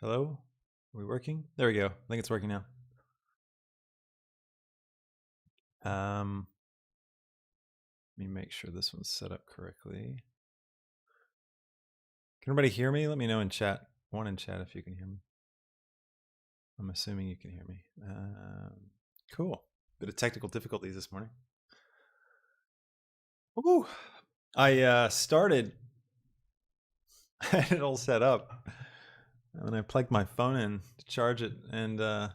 Hello? Are we working? There we go. I think it's working now. Let me make sure this one's set up correctly. Can everybody hear me? Let me know in chat. One in chat if you can hear me. I'm assuming you can hear me. Cool. Bit of technical difficulties this morning. Ooh. I started I had it all set up. And then I plugged my phone in to charge it, and I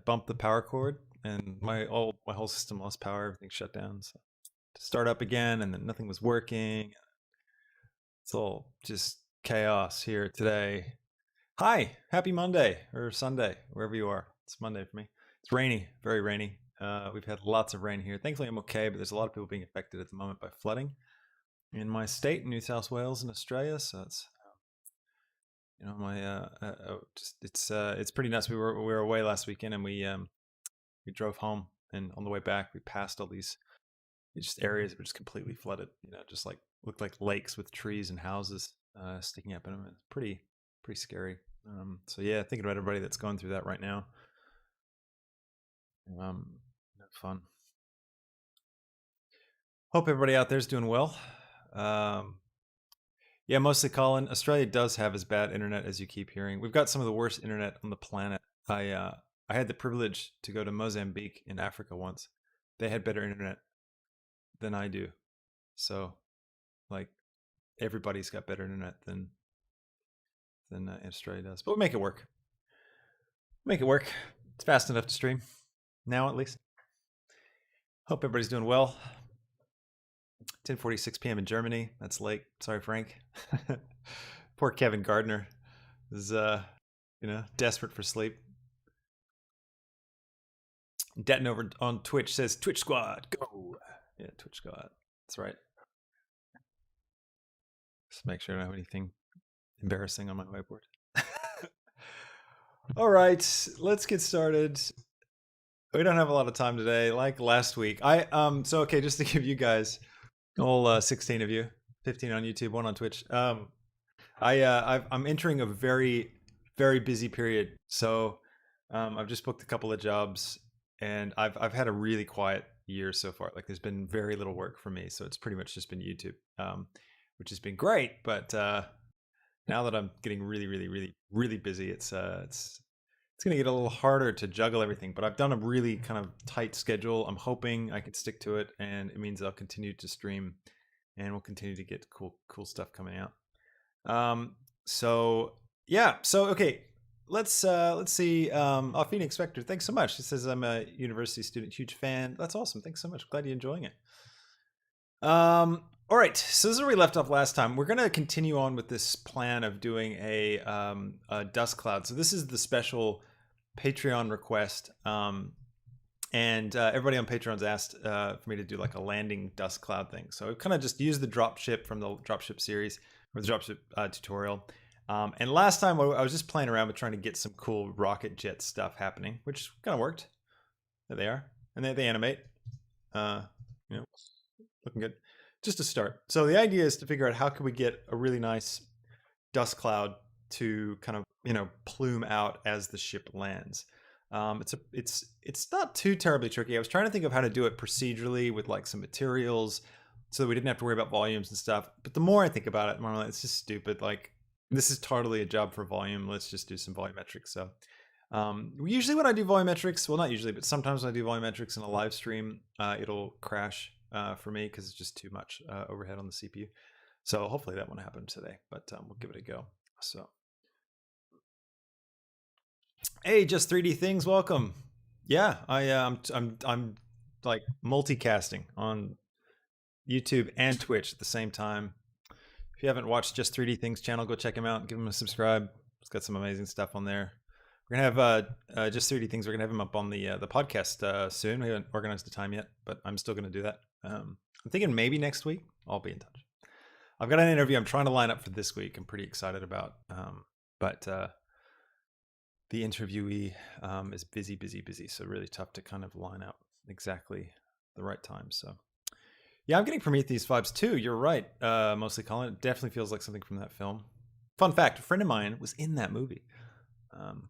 bumped the power cord, and my whole system lost power. Everything shut down. So to start up again, and then nothing was working. It's all just chaos here today. Hi, happy Monday or Sunday, wherever you are. It's Monday for me. It's rainy, very rainy. We've had lots of rain here. Thankfully, I'm okay, but there's a lot of people being affected at the moment by flooding in my state, New South Wales, in Australia. So it's my it's pretty nuts. We were away last weekend, and we drove home, and on the way back, we passed all these just areas that were just completely flooded. Just like looked like lakes with trees and houses sticking up in them. It's pretty scary. So yeah, thinking about everybody that's going through that right now. Fun. Hope everybody out there's doing well. Yeah, mostly Colin. Australia does have as bad internet as you keep hearing. We've got some of the worst internet on the planet. I had the privilege to go to Mozambique in Africa once. They had better internet than I do. So, like, everybody's got better internet than Australia does. But we'll make it work. Make it work. It's fast enough to stream. Now, at least. Hope everybody's doing well. 10:46 p.m. in Germany. That's late. Sorry, Frank. Poor Kevin Gardner is, desperate for sleep. Detton over on Twitch says, Twitch Squad, go. Yeah, Twitch Squad. That's right. Just make sure I don't have anything embarrassing on my whiteboard. All right, let's get started. We don't have a lot of time today, like last week. Okay, just to give you guys, all 16 of you, 15 on YouTube, 1 on Twitch. I'm entering a very, very busy period. So I've just booked a couple of jobs, and I've had a really quiet year so far. Like, there's been very little work for me, so it's pretty much just been YouTube, which has been great. But now that I'm getting really, really, really, really busy, it's going to get a little harder to juggle everything. But I've done a really kind of tight schedule. I'm hoping I can stick to it, and it means I'll continue to stream, and we'll continue to get cool stuff coming out. So yeah. So okay, let's see. Phoenix Vector, thanks so much. It says I'm a university student, huge fan. That's awesome. Thanks so much. Glad you're enjoying it. All right, so this is where we left off last time. We're going to continue on with this plan of doing a dust cloud. So this is the special Patreon request, and everybody on Patreon's asked for me to do like a landing dust cloud thing. So I've kind of just used the dropship from the dropship series, or the dropship tutorial. And last time I was just playing around with trying to get some cool rocket jet stuff happening, which kind of worked. There they are, and they animate. Looking good. Just to start. So the idea is to figure out how can we get a really nice dust cloud to kind of plume out as the ship lands. It's not too terribly tricky. I was trying to think of how to do it procedurally with like some materials, so that we didn't have to worry about volumes and stuff. But the more I think about it, the more I'm like, it's just stupid. Like, this is totally a job for volume. Let's just do some volumetrics. So usually when I do volumetrics, well, not usually, but sometimes when I do volumetrics in a live stream, it'll crash for me because it's just too much overhead on the CPU. So hopefully that won't happen today, but we'll give it a go. So, hey, just 3D things, welcome. Yeah, I'm like multicasting on YouTube and Twitch at the same time. If you haven't watched Just 3D Things channel, go check him out. Give him a subscribe. It's got some amazing stuff on there. We're gonna have Just 3D Things. We're gonna have him up on the podcast soon. We haven't organized the time yet, but I'm still gonna do that. I'm thinking maybe next week. I'll be in touch. I've got an interview I'm trying to line up for this week. I'm pretty excited about, but the interviewee is busy. So really tough to kind of line up exactly the right time. So yeah, I'm getting Prometheus vibes too. You're right. Mostly Colin. It definitely feels like something from that film. Fun fact: a friend of mine was in that movie. I'm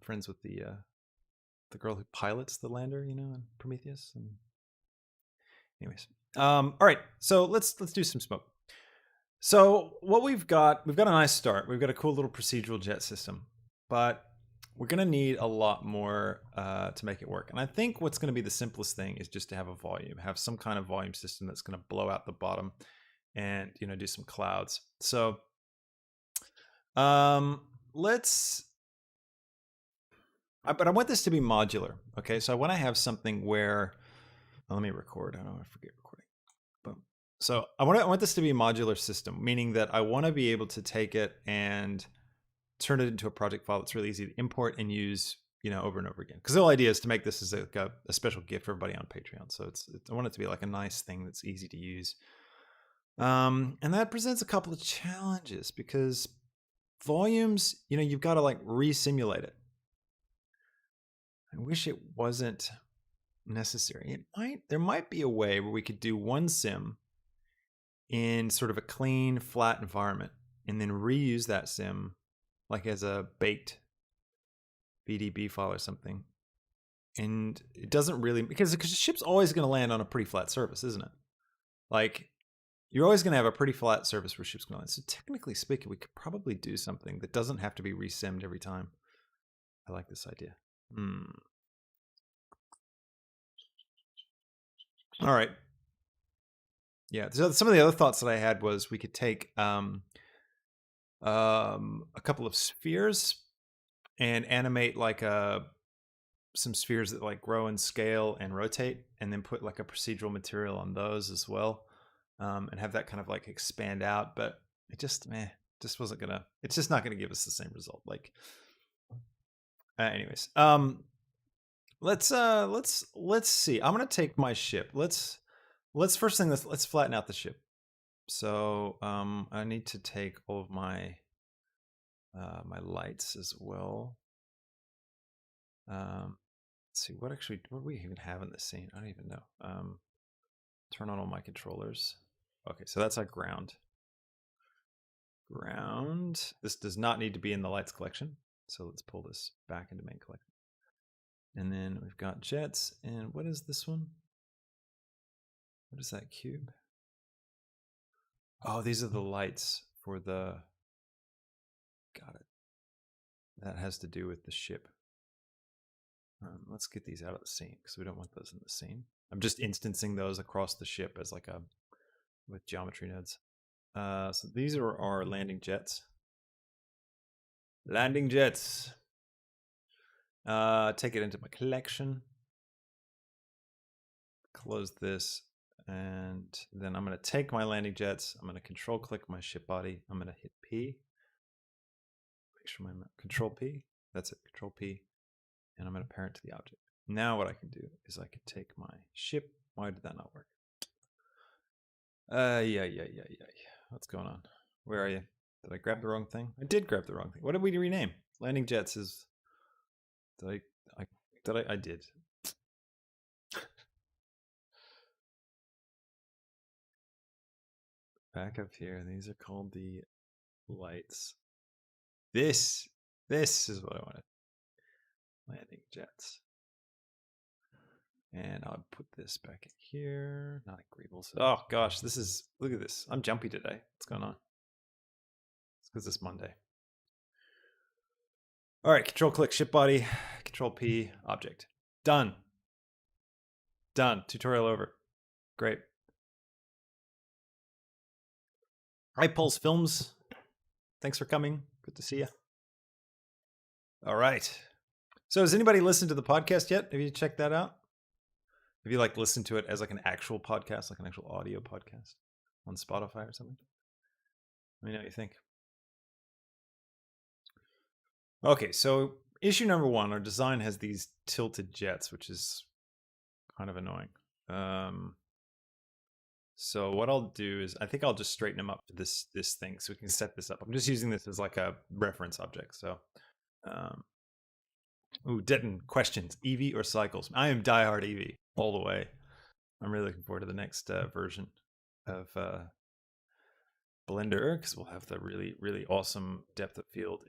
friends with the girl who pilots the lander, you know, in Prometheus. And anyways, all right. So let's do some smoke. So what we've got a nice start. We've got a cool little procedural jet system, but we're going to need a lot more to make it work. And I think what's going to be the simplest thing is just to have a volume, have some kind of volume system that's going to blow out the bottom and, you know, do some clouds. So let's, but I want this to be modular. Okay. So I want to have something where, let me record. I don't want to forget recording. Boom. So I want this to be a modular system, meaning that I want to be able to take it and turn it into a project file that's really easy to import and use, you know, over and over again. Because the whole idea is to make this as a special gift for everybody on Patreon. So I want it to be like a nice thing that's easy to use. And that presents a couple of challenges because volumes, you know, you've got to like re-simulate it. I wish it wasn't necessary. There might be a way where we could do one sim in sort of a clean, flat environment and then reuse that sim like as a baked BDB file or something. And it doesn't really, because the ship's always going to land on a pretty flat surface, isn't it? Like, you're always going to have a pretty flat surface where ship's going to land. So technically speaking, we could probably do something that doesn't have to be resimmed every time. I like this idea. All right. Yeah. So some of the other thoughts that I had was we could take a couple of spheres and animate like some spheres that like grow and scale and rotate, and then put like a procedural material on those as well, and have that kind of like expand out. But it just wasn't gonna. It's just not gonna give us the same result. Like, anyways, let's see. I'm gonna take my ship. Let's first thing, let's flatten out the ship. So I need to take all of my my lights as well. Let's see, what do we even have in this scene? I don't even know. Turn on all my controllers. Okay, so that's our ground. This does not need to be in the lights collection. So let's pull this back into main collection. And then we've got jets. And what is this one? What is that cube? Oh, these are the lights for the... Got it. That has to do with the ship. Let's get these out of the scene because we don't want those in the scene. I'm just instancing those across the ship as like with geometry nodes. So these are our landing jets. Landing jets. Take it into my collection. Close this. And then I'm going to take my landing jets. I'm going to control click my ship body. I'm going to hit P. Make sure my control P. That's it. Control P. And I'm going to parent to the object. Now what I can do is I can take my ship. Why did that not work? Yeah. What's going on? Where are you? Did I grab the wrong thing? I did grab the wrong thing. What did we rename? Landing jets is... I did. Back up here. These are called the lights. This is what I wanted. Landing jets. And I'll put this back in here. Not agreeables. Oh gosh, look at this. I'm jumpy today. What's going on? It's because it's Monday. All right, control click ship body, control P, object. Done. Tutorial over. Great. Hi, Pulse Films. Thanks for coming. Good to see you. All right. So has anybody listened to the podcast yet? Have you checked that out? Have you like listened to it as like an actual podcast, like an actual audio podcast on Spotify or something? Let me know what you think. Okay, so issue number 1, our design has these tilted jets, which is kind of annoying. So what I'll do is I think I'll just straighten them up to this thing so we can set this up. I'm just using this as like a reference object. So, Denton questions, Eevee or Cycles? I am diehard Eevee all the way. I'm really looking forward to the next version of Blender because we'll have the really, really awesome depth of field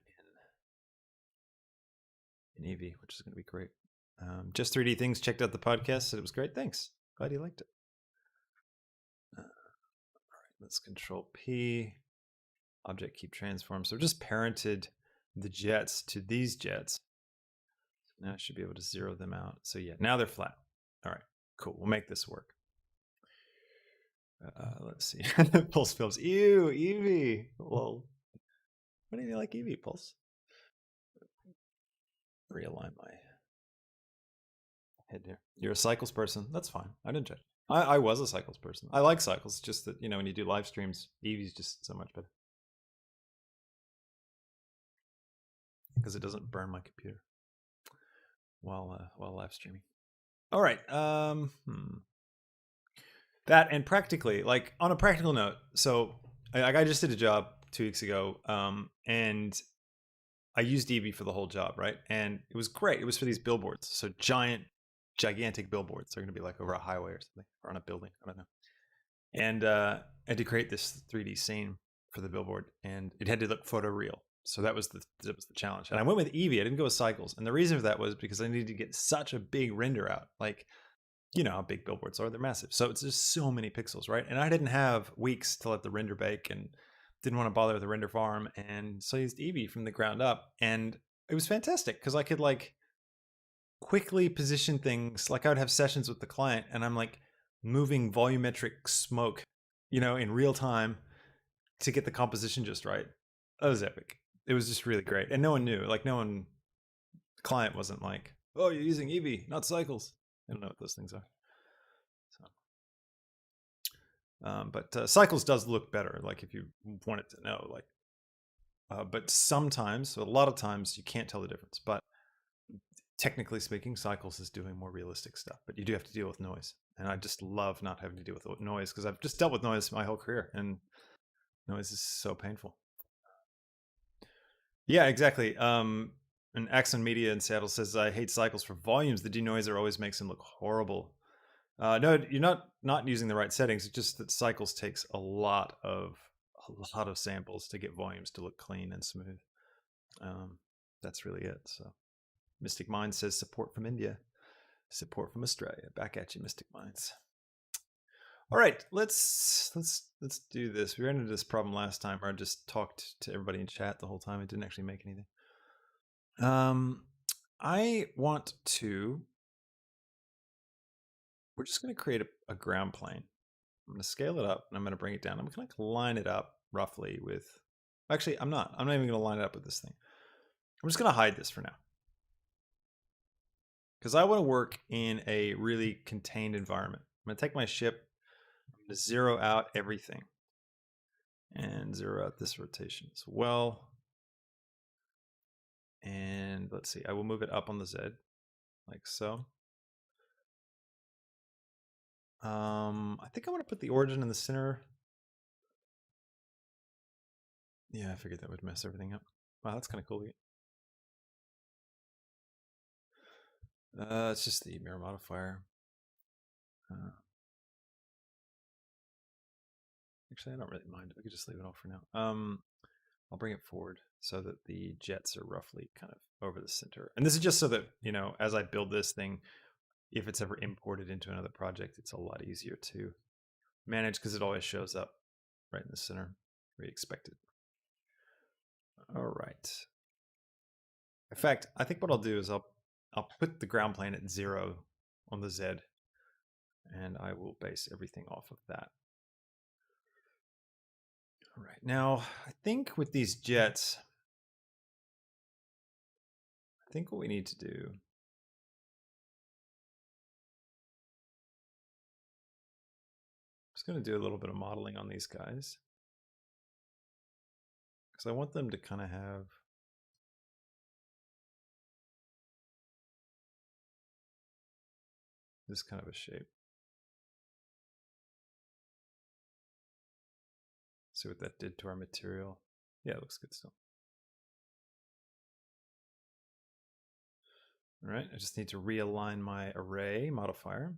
in Eevee, which is going to be great. Just 3D Things checked out the podcast, said it was great. Thanks. Glad you liked it. All right, let's Control P. Object keep transform. So just parented the jets to these jets. Now I should be able to zero them out. So yeah, now they're flat. All right, cool. We'll make this work. Let's see. Pulse films. Ew, Eevee. Lol. Why do you like Eevee, Pulse? Realign my head here. You're a cycles person. That's fine. I didn't judge. I was a cycles person. I like cycles. It's just that, when you do live streams, Eevee's just so much better. Because it doesn't burn my computer while live streaming. All right. That, and practically, like on a practical note, so I just did a job 2 weeks ago, and I used Eevee for the whole job, right? And it was great. It was for these billboards. So gigantic billboards. They're going to be like over a highway or something, or on a building. I don't know. And I had to create this 3D scene for the billboard, and it had to look photoreal. So that was the challenge. And I went with Eevee. I didn't go with cycles. And the reason for that was because I needed to get such a big render out. Like, you know how big billboards are. They're massive. So it's just so many pixels, right? And I didn't have weeks to let the render bake and didn't want to bother with the render farm. And so I used Eevee from the ground up. And it was fantastic because I could like quickly position things. Like I would have sessions with the client and I'm like moving volumetric smoke, in real time to get the composition just right. That was epic. It was just really great. And no one knew. Like the client wasn't like, oh, you're using Eevee, not cycles. I don't know what those things are. So, but cycles does look better. Like if you wanted to know, but sometimes, a lot of times, you can't tell the difference. But technically speaking, cycles is doing more realistic stuff. But you do have to deal with noise, and I just love not having to deal with noise because I've just dealt with noise my whole career, and noise is so painful. Yeah, exactly. And Axon Media in Seattle says, I hate cycles for volumes. The denoiser always makes them look horrible. No, you're not using the right settings. It's just that cycles takes a lot of samples to get volumes to look clean and smooth. That's really it. So Mystic Minds says support from India, support from Australia. Back at you, Mystic Minds. All right, let's do this. We ran into this problem last time where I just talked to everybody in chat the whole time. It didn't actually make anything. I want to. We're just going to create a ground plane. I'm going to scale it up and I'm going to bring it down. I'm going to line it up roughly with. Actually, I'm not. I'm not even going to line it up with this thing. I'm just going to hide this for now. Because I want to work in a really contained environment. I'm going to take my ship. I'm going to zero out everything. And zero out this rotation as well. And let's see. I will move it up on the Z. Like so. I think I want to put the origin in the center. Yeah, I figured that would mess everything up. Wow, that's kind of cool. It's just the mirror modifier. Actually, I don't really mind. We could just leave it off for now. I'll bring it forward so that the jets are roughly kind of over the center. And this is just so that, as I build this thing, if it's ever imported into another project, it's a lot easier to manage because it always shows up right in the center where you expect it. All right. In fact, I think what I'll do is I'll put the ground plane at 0 on the Z, and I will base everything off of that. All right. Now, I think with these jets, I think what we need to do I'm just going to do a little bit of modeling on these guys because I want them to kind of have this kind of a shape. See what that did to our material. Yeah, it looks good still. All right, I just need to realign my array modifier.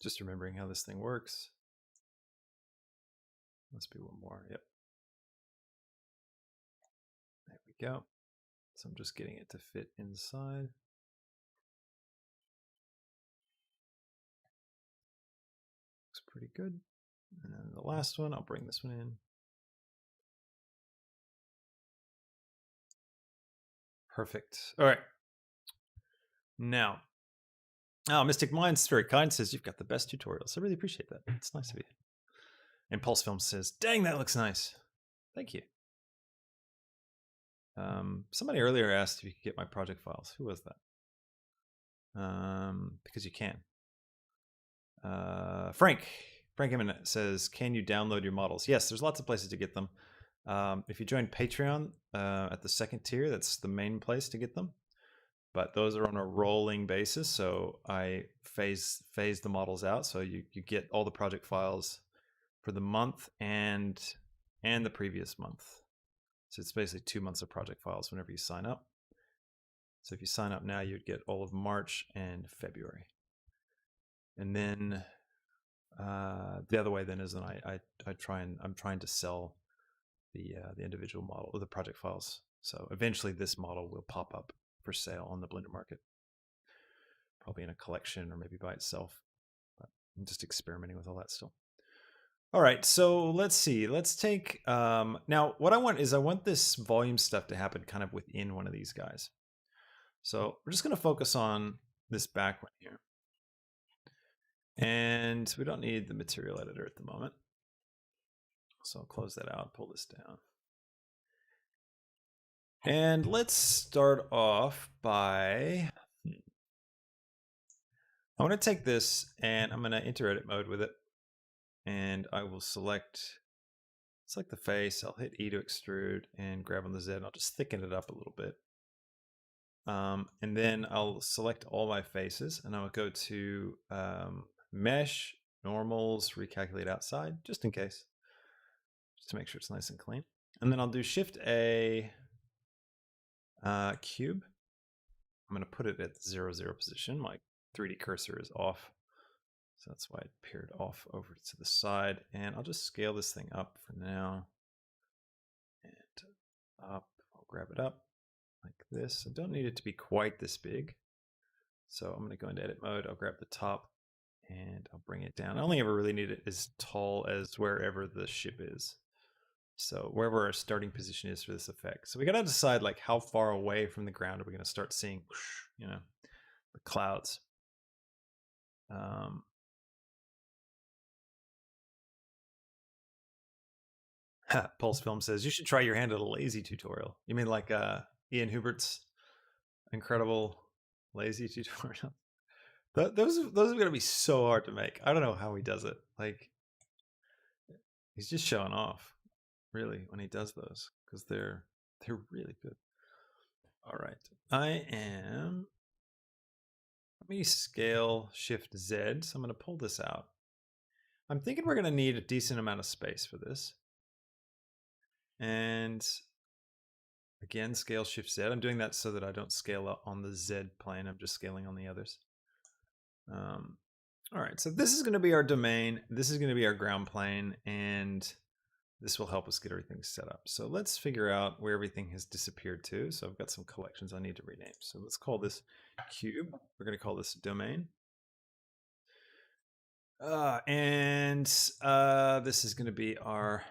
Just remembering how this thing works. Must be one more. Yep. There we go. So I'm just getting it to fit inside. Looks pretty good. And then the last one, I'll bring this one in. Perfect. All right. Now, Mystic Minds, very kind, says you've got the best tutorials. I really appreciate that. It's nice of you. And Pulse Film says, dang, that looks nice. Thank you. Somebody earlier asked if you could get my project files. Who was that? Because you can. Frank Emin says, can you download your models? Yes, there's lots of places to get them. If you join Patreon at the second tier, that's the main place to get them. But those are on a rolling basis, so I phase the models out. So you get all the project files for the month and the previous month. So it's basically 2 months of project files whenever you sign up. So if you sign up now, you'd get all of March and February. And then the other way then is then I'm trying to sell the individual model or the project files. So eventually this model will pop up for sale on the Blender market, probably in a collection or maybe by itself. But I'm just experimenting with all that still. All right, so let's see. Let's take now. What I want this volume stuff to happen kind of within one of these guys. So we're just going to focus on this back one here, and we don't need the material editor at the moment. So I'll close that out, pull this down. And let's start off by, I want to take this and I'm going to enter edit mode with it. And I will select the face. I'll hit E to extrude and grab on the Z and I'll just thicken it up a little bit. And then I'll select all my faces and I'll go to mesh, normals, recalculate outside, just in case, just to make sure it's nice and clean. And then I'll do Shift A, cube. I'm going to put it at the 0, 0 position. My 3D cursor is off, so that's why it appeared off over to the side. And I'll just scale this thing up for now. And up, I'll grab it up like this. I don't need it to be quite this big. So I'm going to go into edit mode. I'll grab the top and I'll bring it down. I only ever really need it as tall as wherever the ship is. So wherever our starting position is for this effect. So we got to decide like how far away from the ground are we going to start seeing, you know, the clouds. Pulse Film says you should try your hand at a lazy tutorial. You mean like Ian Hubert's incredible lazy tutorial? Those are going to be so hard to make. I don't know how he does it. Like he's just showing off, really, when he does those, because they're really good. All right, let me scale Shift Z. So I'm going to pull this out. I'm thinking we're going to need a decent amount of space for this. And again, scale Shift Z. I'm doing that so that I don't scale up on the Z plane. I'm just scaling on the others. All right, so this is going to be our domain. This is going to be our ground plane, and this will help us get everything set up. So let's figure out where everything has disappeared to. So I've got some collections I need to rename. So let's call this cube. We're going to call this domain. And this is going to be our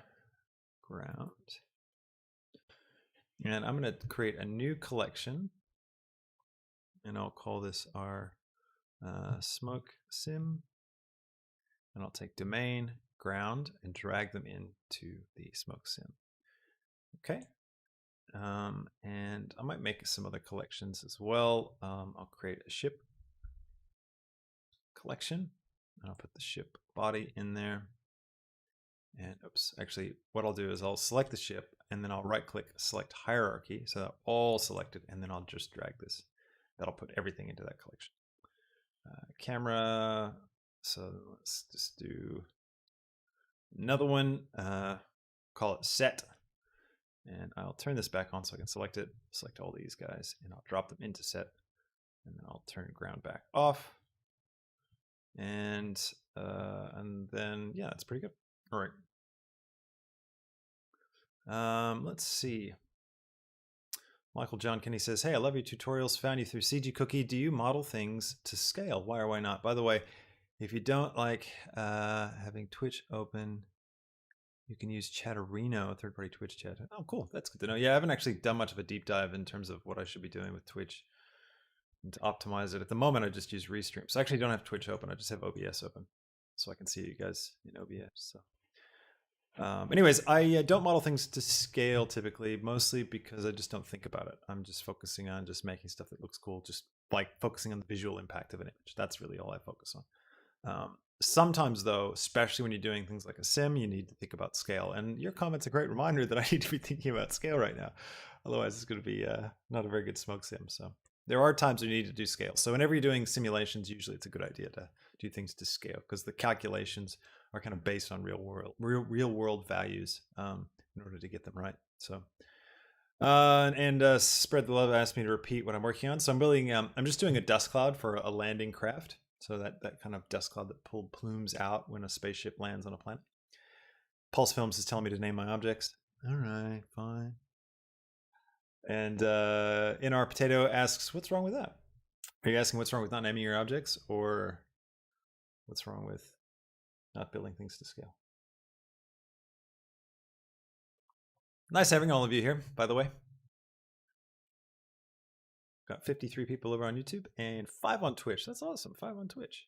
ground. And I'm going to create a new collection. And I'll call this our smoke sim. And I'll take domain, ground, and drag them into the smoke sim. Okay. And I might make some other collections as well. I'll create a ship collection. And I'll put the ship body in there. And oops, actually what I'll do is I'll select the ship and then I'll right click, select hierarchy. So they're all selected, and then I'll just drag this. That'll put everything into that collection. Camera. So let's just do another one. Call it set. And I'll turn this back on so I can select it, select all these guys, and I'll drop them into set. And then I'll turn ground back off. and then yeah, that's pretty good. All right. Let's see. Michael John Kenny says, "Hey, I love your tutorials. Found you through CG Cookie. Do you model things to scale? Why or why not? By the way, if you don't like having Twitch open, you can use Chatterino, third-party Twitch chat." Oh, cool. That's good to know. Yeah, I haven't actually done much of a deep dive in terms of what I should be doing with Twitch and to optimize it. At the moment, I just use Restream. So I actually don't have Twitch open. I just have OBS open, so I can see you guys in OBS. So. Anyways, I don't model things to scale typically, mostly because I just don't think about it. I'm just focusing on just making stuff that looks cool, just like focusing on the visual impact of an image. That's really all I focus on. Sometimes though, especially when you're doing things like a sim, you need to think about scale. And your comment's a great reminder that I need to be thinking about scale right now. Otherwise it's going to be not a very good smoke sim. So there are times when you need to do scale. So whenever you're doing simulations, usually it's a good idea to do things to scale because the calculations are kind of based on real world values in order to get them right. So Spread the Love asked me to repeat what I'm working on. So I'm building I'm just doing a dust cloud for a landing craft. So that kind of dust cloud that pulled plumes out when a spaceship lands on a planet. Pulse Films is telling me to name my objects. All right, fine. And In Our Potato asks, what's wrong with that? Are you asking what's wrong with not naming your objects, or what's wrong with not building things to scale? Nice having all of you here, by the way. Got 53 people over on YouTube and 5 on Twitch. That's awesome. 5 on Twitch.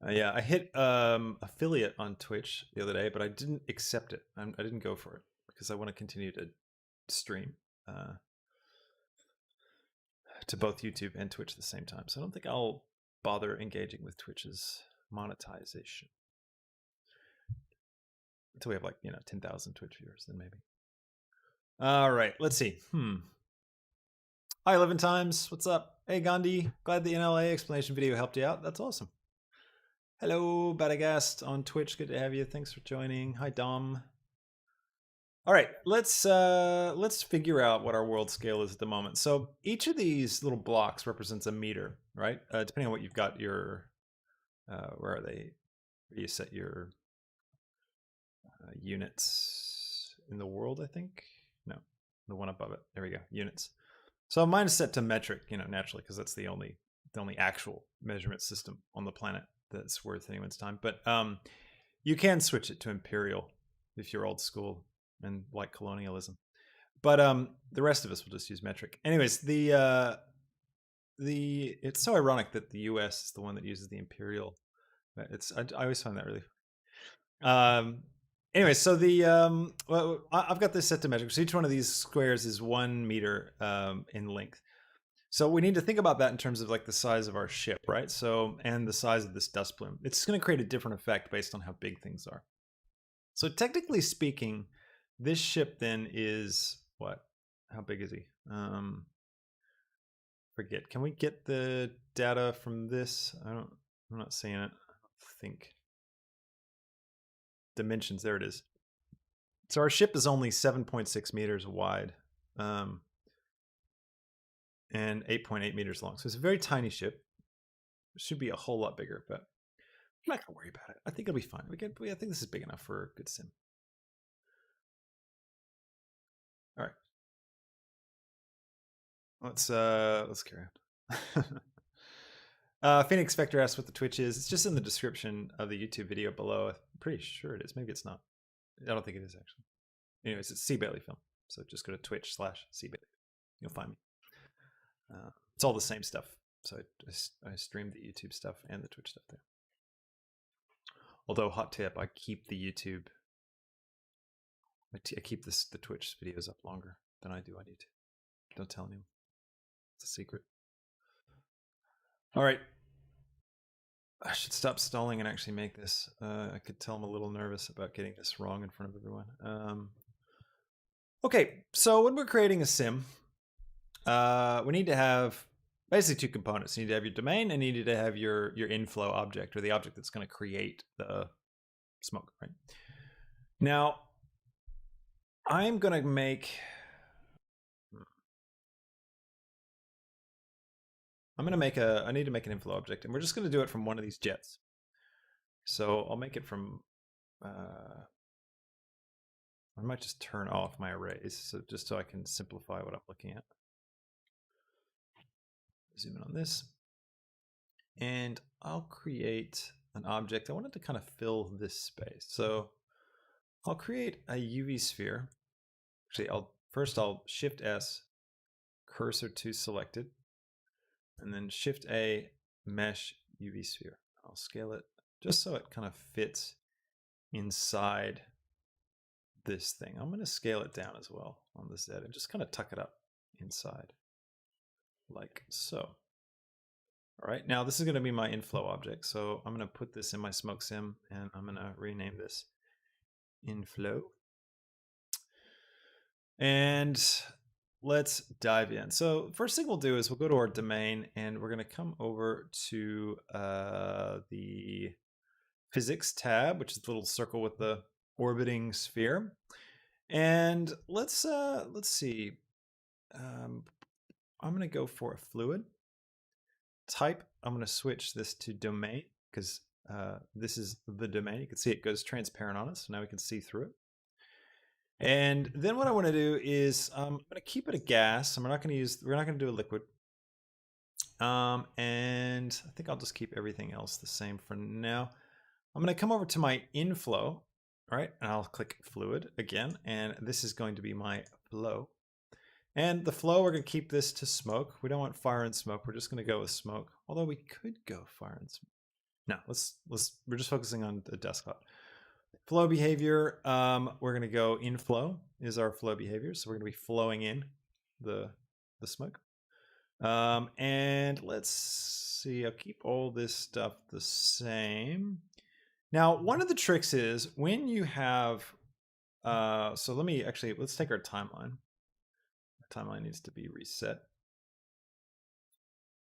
Yeah, I hit affiliate on Twitch the other day, but I didn't accept it. I didn't go for it because I want to continue to stream to both YouTube and Twitch at the same time. So I don't think I'll bother engaging with Twitch's monetization until we have like 10,000 Twitch viewers, then maybe. All right, let's see. Hi, 11 times. What's up? Hey, Gandhi. Glad the NLA explanation video helped you out. That's awesome. Hello, Badagast on Twitch. Good to have you. Thanks for joining. Hi, Dom. All right, let's figure out what our world scale is at the moment. So each of these little blocks represents a meter, right? Depending on what you've got your, where are they? Where do you set your units in the world? I think no, the one above it. There we go, units. So mine is set to metric, naturally, because that's the only actual measurement system on the planet that's worth anyone's time. But you can switch it to imperial if you're old school and like colonialism. But the rest of us will just use metric. Anyways, it's so ironic that the U.S. is the one that uses the imperial. I always find that really. Anyway, so well, I've got this set to metric. So each one of these squares is 1 meter in length. So we need to think about that in terms of like the size of our ship, right? So, and the size of this dust plume. It's going to create a different effect based on how big things are. So technically speaking, this ship then is what? How big is he? Forget. Can we get the data from this? I'm not seeing it. I think. Dimensions, there it is. So our ship is only 7.6 meters wide and 8.8 meters long. So it's a very tiny ship. It should be a whole lot bigger, but I'm not gonna worry about it. I think it'll be fine. I think this is big enough for a good sim. All right. Let's carry on. Phoenix Vector asks what the Twitch is. It's just in the description of the YouTube video below. I'm pretty sure it is. Maybe it's not. I don't think it is actually. Anyways, it's C Bailey Film. So just go to Twitch/C Bailey. You'll find me. It's all the same stuff. So I stream the YouTube stuff and the Twitch stuff there. Although, hot tip, I keep the YouTube. I keep the Twitch videos up longer than I do on YouTube. Don't tell anyone. It's a secret. All right. I should stop stalling and actually make this. I could tell I'm a little nervous about getting this wrong in front of everyone. Okay, so when we're creating a sim, we need to have basically 2 components. You need to have your domain and you need to have your inflow object, or the object that's going to create the smoke, right? Now, I'm going to make I'm gonna make I need to make an inflow object, and we're just gonna do it from one of these jets. So I'll make it from, I might just turn off my arrays, so just so I can simplify what I'm looking at. Zoom in on this. And I'll create an object. I wanted to kind of fill this space. So I'll create a UV sphere. Actually, I'll Shift S, cursor to selected, and then Shift A, mesh UV sphere. I'll scale it just so it kind of fits inside this thing. I'm going to scale it down as well on the Z and just kind of tuck it up inside like so. All right, now this is going to be my inflow object. So I'm going to put this in my smoke sim and I'm going to rename this inflow. And let's dive in. So first thing we'll do is we'll go to our domain and we're going to come over to the physics tab, which is the little circle with the orbiting sphere. And let's see. I'm going to go for a fluid. Type, I'm going to switch this to domain because this is the domain. You can see it goes transparent on us. So now we can see through it. And then what I want to do is I'm going to keep it a gas. We're not going to do a liquid. And I think I'll just keep everything else the same for now. I'm going to come over to my inflow, all right? And I'll click fluid again. And this is going to be my flow. And the flow, we're going to keep this to smoke. We don't want fire and smoke. We're just going to go with smoke. Although we could go fire and smoke. No, we're just focusing on the desktop. Flow behavior, we're going to go inflow is our flow behavior. So we're going to be flowing in the smoke. And let's see, I'll keep all this stuff the same. Now, one of the tricks is when you have, so let's take our timeline. Timeline needs to be reset.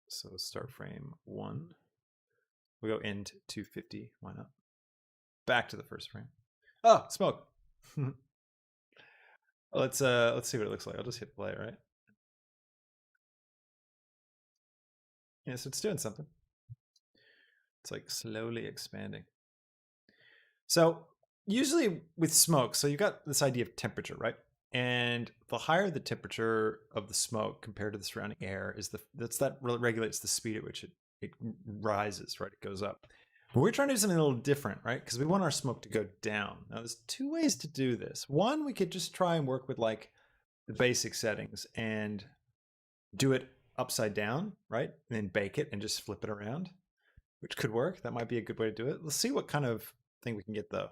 So start frame 1. We'll go end 250. Why not? Back to the first frame. Oh, smoke. Let's see what it looks like. I'll just hit play, right? Yeah, so it's doing something. It's like slowly expanding. So usually with smoke, so you've got this idea of temperature, right? And the higher the temperature of the smoke compared to the surrounding air is that regulates the speed at which it rises, right? It goes up. But we're trying to do something a little different, right? Because we want our smoke to go down. Now there's two ways to do this. One, we could just try and work with like the basic settings and do it upside down, right? And then bake it and just flip it around, which could work. That might be a good way to do it. Let's see what kind of thing we can get though.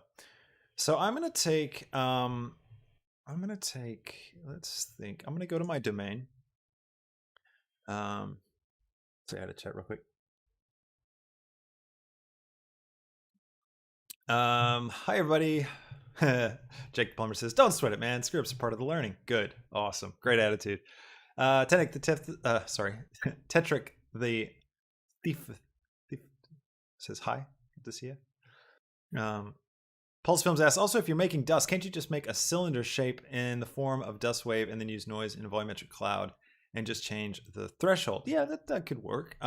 So I'm going to take, let's think. I'm going to go to my domain. So I had a chat real quick. Hi everybody. Jake Plumber says, "Don't sweat it, man. Screw ups are part of the learning." Good, awesome, great attitude. Tetrick the thief says hi. Good to see you. Pulse Films asks, also, if you're making dust, can't you just make a cylinder shape in the form of dust wave and then use noise in a volumetric cloud and just change the threshold? Yeah, that could work.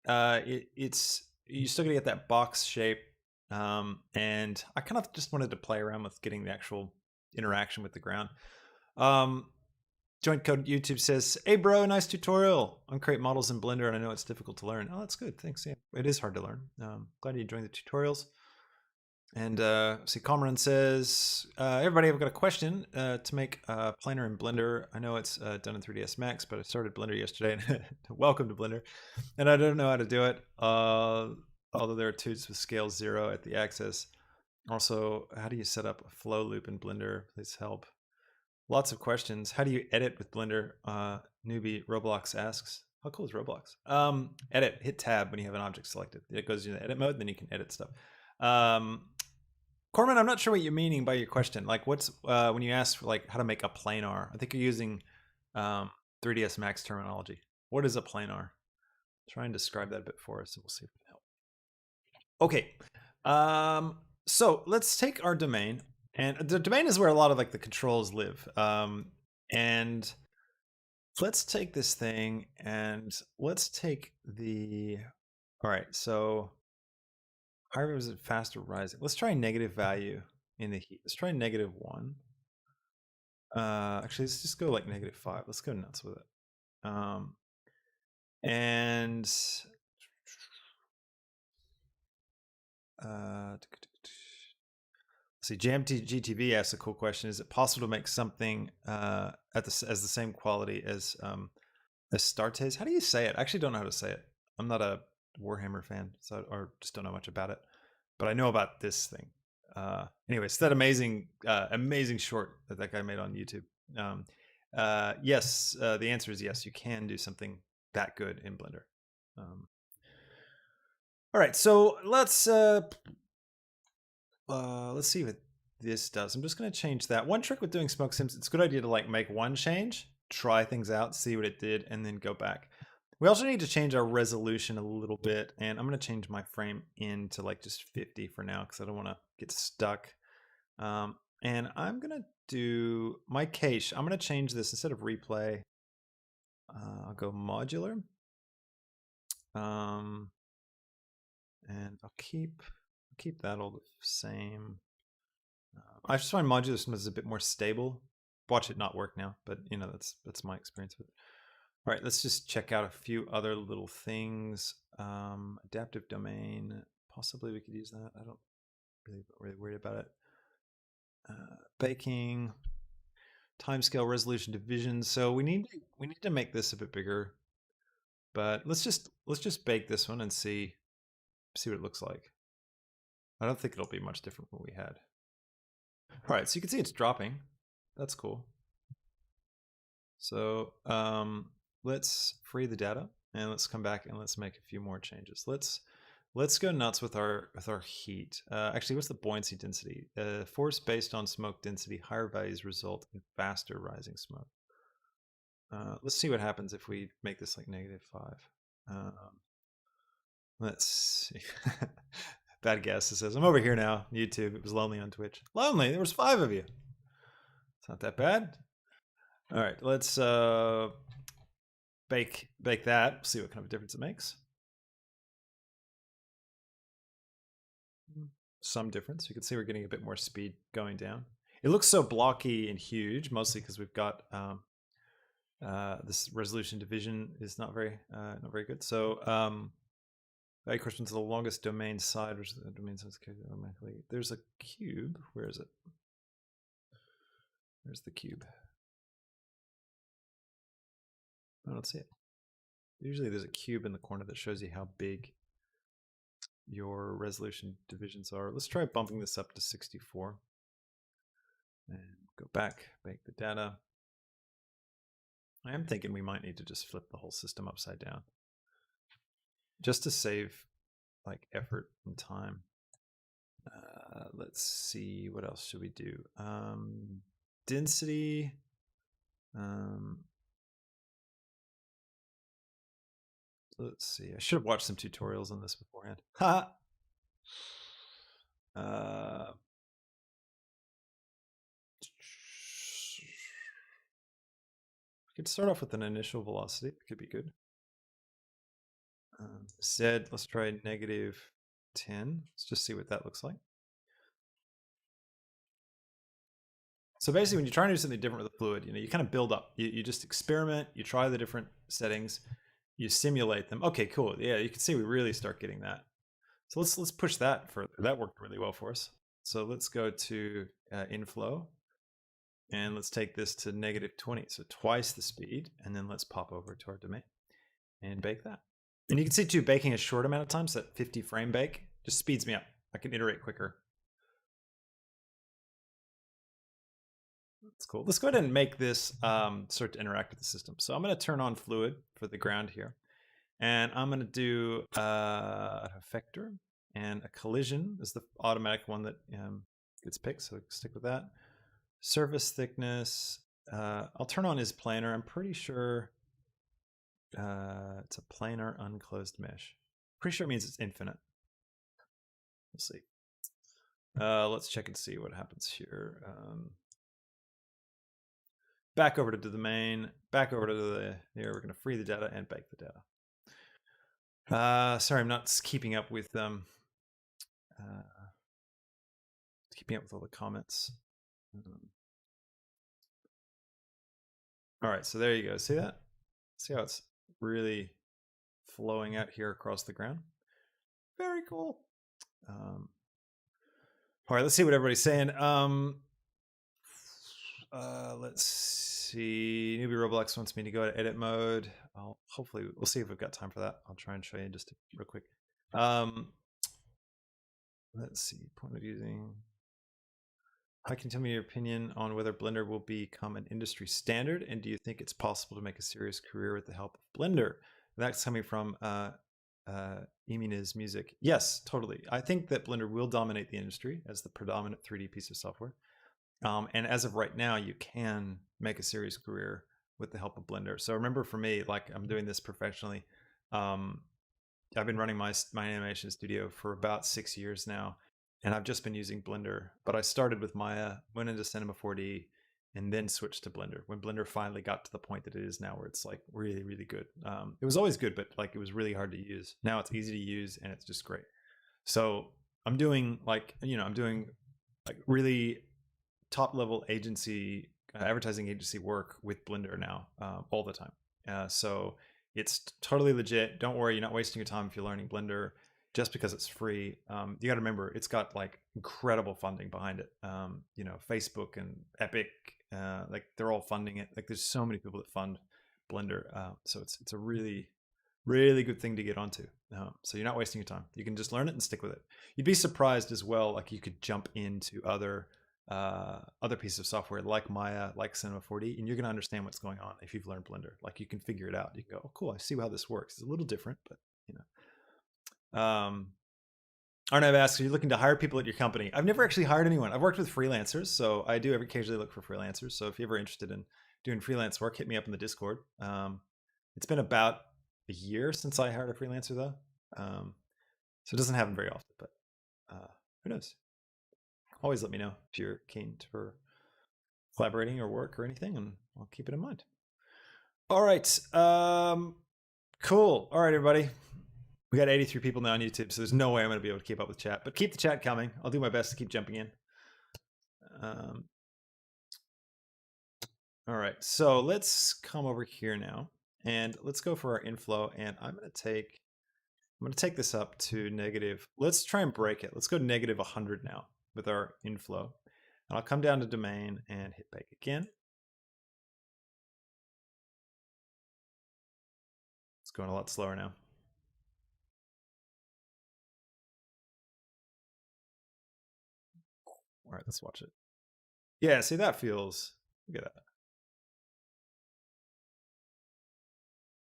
It's you're still gonna get that box shape. And I kind of just wanted to play around with getting the actual interaction with the ground. Joint Code YouTube says, "Hey bro, nice tutorial on create models in Blender, and I know it's difficult to learn." Oh, that's good. Thanks. Yeah, it is hard to learn. Glad you enjoyed the tutorials. And see, Comran says, everybody, I've got a question to make a planar in Blender. I know it's done in 3ds Max, but I started Blender yesterday. And welcome to Blender. And I don't know how to do it. Although there are tools with scale 0 at the axis. Also, how do you set up a flow loop in Blender? Please help. Lots of questions. How do you edit with Blender? Newbie Roblox asks. How cool is Roblox? Edit, hit tab when you have an object selected. It goes into edit mode, then you can edit stuff. Corman, I'm not sure what you're meaning by your question. Like what's, when you ask for like how to make a planar, I think you're using 3ds Max terminology. What is a planar? Try and describe that a bit for us and we'll see if it can help. Okay. So let's take our domain, and the domain is where a lot of like the controls live. And let's take this thing and let's take the, all right, so however is it faster rising? Let's try negative value in the heat. Let's try -1. Actually, let's just go like -5. Let's go nuts with it. And see, GTV asks a cool question: is it possible to make something as the same quality as Astartes? How do you say it? I actually don't know how to say it. I'm not a Warhammer fan, so or just don't know much about it. But I know about this thing. Anyways, that amazing short that guy made on YouTube. Yes, the answer is yes. You can do something that good in Blender. All right, so let's see what this does. I'm just going to change that. One trick with doing smoke sims, it's a good idea to like make one change, try things out, see what it did, and then go back. We also need to change our resolution a little bit, and I'm going to change my frame in to like just 50 for now because I don't want to get stuck. And I'm going to do my cache. I'm going to change this instead of replay. I'll go modular. And I'll keep that all the same. I just find modular systems is a bit more stable. Watch it not work now, but you know that's my experience with it. All right, let's just check out a few other little things. Adaptive domain, possibly we could use that. I don't really worried about it. Baking, timescale, resolution, division. So we need to make this a bit bigger. But let's just bake this one and see what it looks like. I don't think it'll be much different from what we had. All right, so you can see it's dropping. That's cool. So let's free the data and let's come back and let's make a few more changes. Let's go nuts with our heat. Actually, what's the buoyancy density? Force based on smoke density. Higher values result in faster rising smoke. Let's see what happens if we make this like -5. Let's see. Bad guess. It says, I'm over here now. YouTube. It was lonely on Twitch. Lonely? There was 5 of you. It's not that bad. All right. Let's bake that. See what kind of difference it makes. Some difference. You can see we're getting a bit more speed going down. It looks so blocky and huge, mostly because we've got this resolution division is not very good. So value corresponds to the longest domain side, which is the domain size automatically. There's a cube. Where is it? Where's the cube? I don't see it. Usually there's a cube in the corner that shows you how big your resolution divisions are. Let's try bumping this up to 64. And go back, bake the data. I am thinking we might need to just flip the whole system upside down. Just to save like effort and time. Let's see, what else should we do? Density. Let's see. I should have watched some tutorials on this beforehand. Ha! We could start off with an initial velocity. It could be good. Z, let's try -10. Let's just see what that looks like. So basically, when you're trying to do something different with a fluid, you kind of build up. You just experiment. You try the different settings. You simulate them. Okay, cool. Yeah, you can see we really start getting that. So let's push that further. That worked really well for us. So let's go to inflow, and let's take this to -20, so twice the speed, and then let's pop over to our domain and bake that. And you can see too, baking a short amount of time, so that 50 frame bake just speeds me up. I can iterate quicker. That's cool. Let's go ahead and make this start to interact with the system. So I'm going to turn on fluid for the ground here. And I'm going to do an effector, and a collision is the automatic one that gets picked. So stick with that. Surface thickness. I'll turn on is planar. I'm pretty sure it's a planar unclosed mesh. Pretty sure it means it's infinite. We'll see. Let's check and see what happens here. back over to the domain, back over to the here. We're going to free the data and bake the data. Sorry, I'm not keeping up with all the comments. All right, so there you go. See that? See how it's really flowing out here across the ground? Very cool. All right, let's see what everybody's saying. Let's see. Newbie Roblox wants me to go to edit mode. Hopefully, we'll see if we've got time for that. I'll try and show you just real quick. Let's see. Point of using. Can you tell me your opinion on whether Blender will become an industry standard, and do you think it's possible to make a serious career with the help of Blender? That's coming from Emina's Music. Yes, totally. I think that Blender will dominate the industry as the predominant 3D piece of software. And as of right now, you can make a serious career with the help of Blender. So remember, for me, like, I'm doing this professionally. I've been running my animation studio for about 6 years now, and I've just been using Blender. But I started with Maya, went into Cinema 4D, and then switched to Blender when Blender finally got to the point that it is now, where it's like really, really good. It was always good, but like it was really hard to use. Now it's easy to use and it's just great. So I'm doing like, I'm doing like really top level agency, advertising agency work with Blender now, all the time. So it's totally legit. Don't worry, you're not wasting your time if you're learning Blender just because it's free. You got to remember, it's got like incredible funding behind it. Facebook and Epic, like they're all funding it. Like there's so many people that fund Blender. So it's a really, really good thing to get onto. So you're not wasting your time. You can just learn it and stick with it. You'd be surprised as well. Like you could jump into other pieces of software like Maya, like Cinema 4D, and you're going to understand what's going on if you've learned Blender. Like you can figure it out. You can go, oh, cool, I see how this works. It's a little different, but Arnav asks, are you looking to hire people at your company? I've never actually hired anyone. I've worked with freelancers, so I do occasionally look for freelancers. So if you're ever interested in doing freelance work, hit me up in the Discord. It's been about a year since I hired a freelancer, though. So it doesn't happen very often, but who knows? Always let me know if you're keen for collaborating or work or anything, and I'll keep it in mind. All right. Cool. All right, everybody. We got 83 people now on YouTube, so there's no way I'm going to be able to keep up with chat, but keep the chat coming. I'll do my best to keep jumping in. All right, so let's come over here now, and let's go for our inflow, and I'm going to take this up to negative. Let's try and break it. Let's go to negative 100 now with our inflow. And I'll come down to domain and hit bake again. It's going a lot slower now. All right, let's watch it. Yeah, see, that feels, look at that.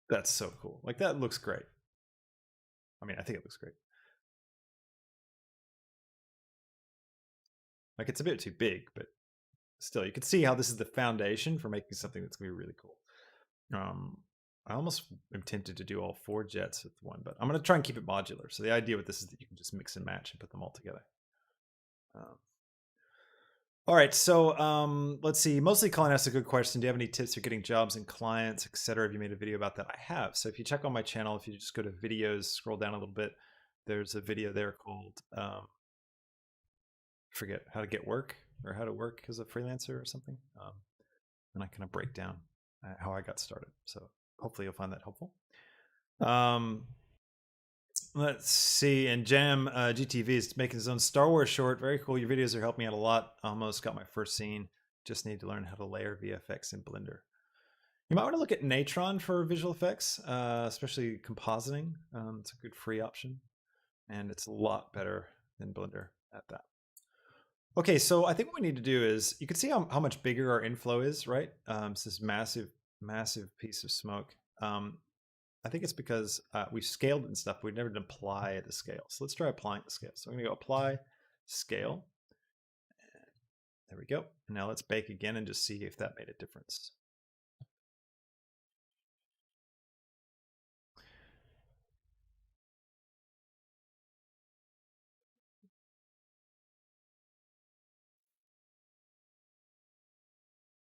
That's so cool. Like, that looks great. I mean, I think it looks great. Like, it's a bit too big, but still, you can see how this is the foundation for making something that's going to be really cool. I almost am tempted to do all 4 jets with one, but I'm going to try and keep it modular. So the idea with this is that you can just mix and match and put them all together. All right, so let's see. Mostly Colin asked a good question. Do you have any tips for getting jobs and clients, etc.? Have you made a video about that? I have. So if you check on my channel, if you just go to videos, scroll down a little bit, there's a video there called, I forget, how to get work or how to work as a freelancer or something. And I kind of break down how I got started. So hopefully you'll find that helpful. Let's see, and Jam GTV is making his own Star Wars short. Very cool. Your videos are helping me out a lot. Almost got my first scene. Just need to learn how to layer VFX in Blender. You might want to look at Natron for visual effects, especially compositing. It's a good free option, and it's a lot better than Blender at that. Okay, so I think what we need to do is, you can see how much bigger our inflow is, right? It's this massive, massive piece of smoke. I think it's because we've scaled it and stuff, but we've never done apply the scale. So let's try applying the scale. So I'm going to go apply scale. There we go. And now let's bake again and just see if that made a difference.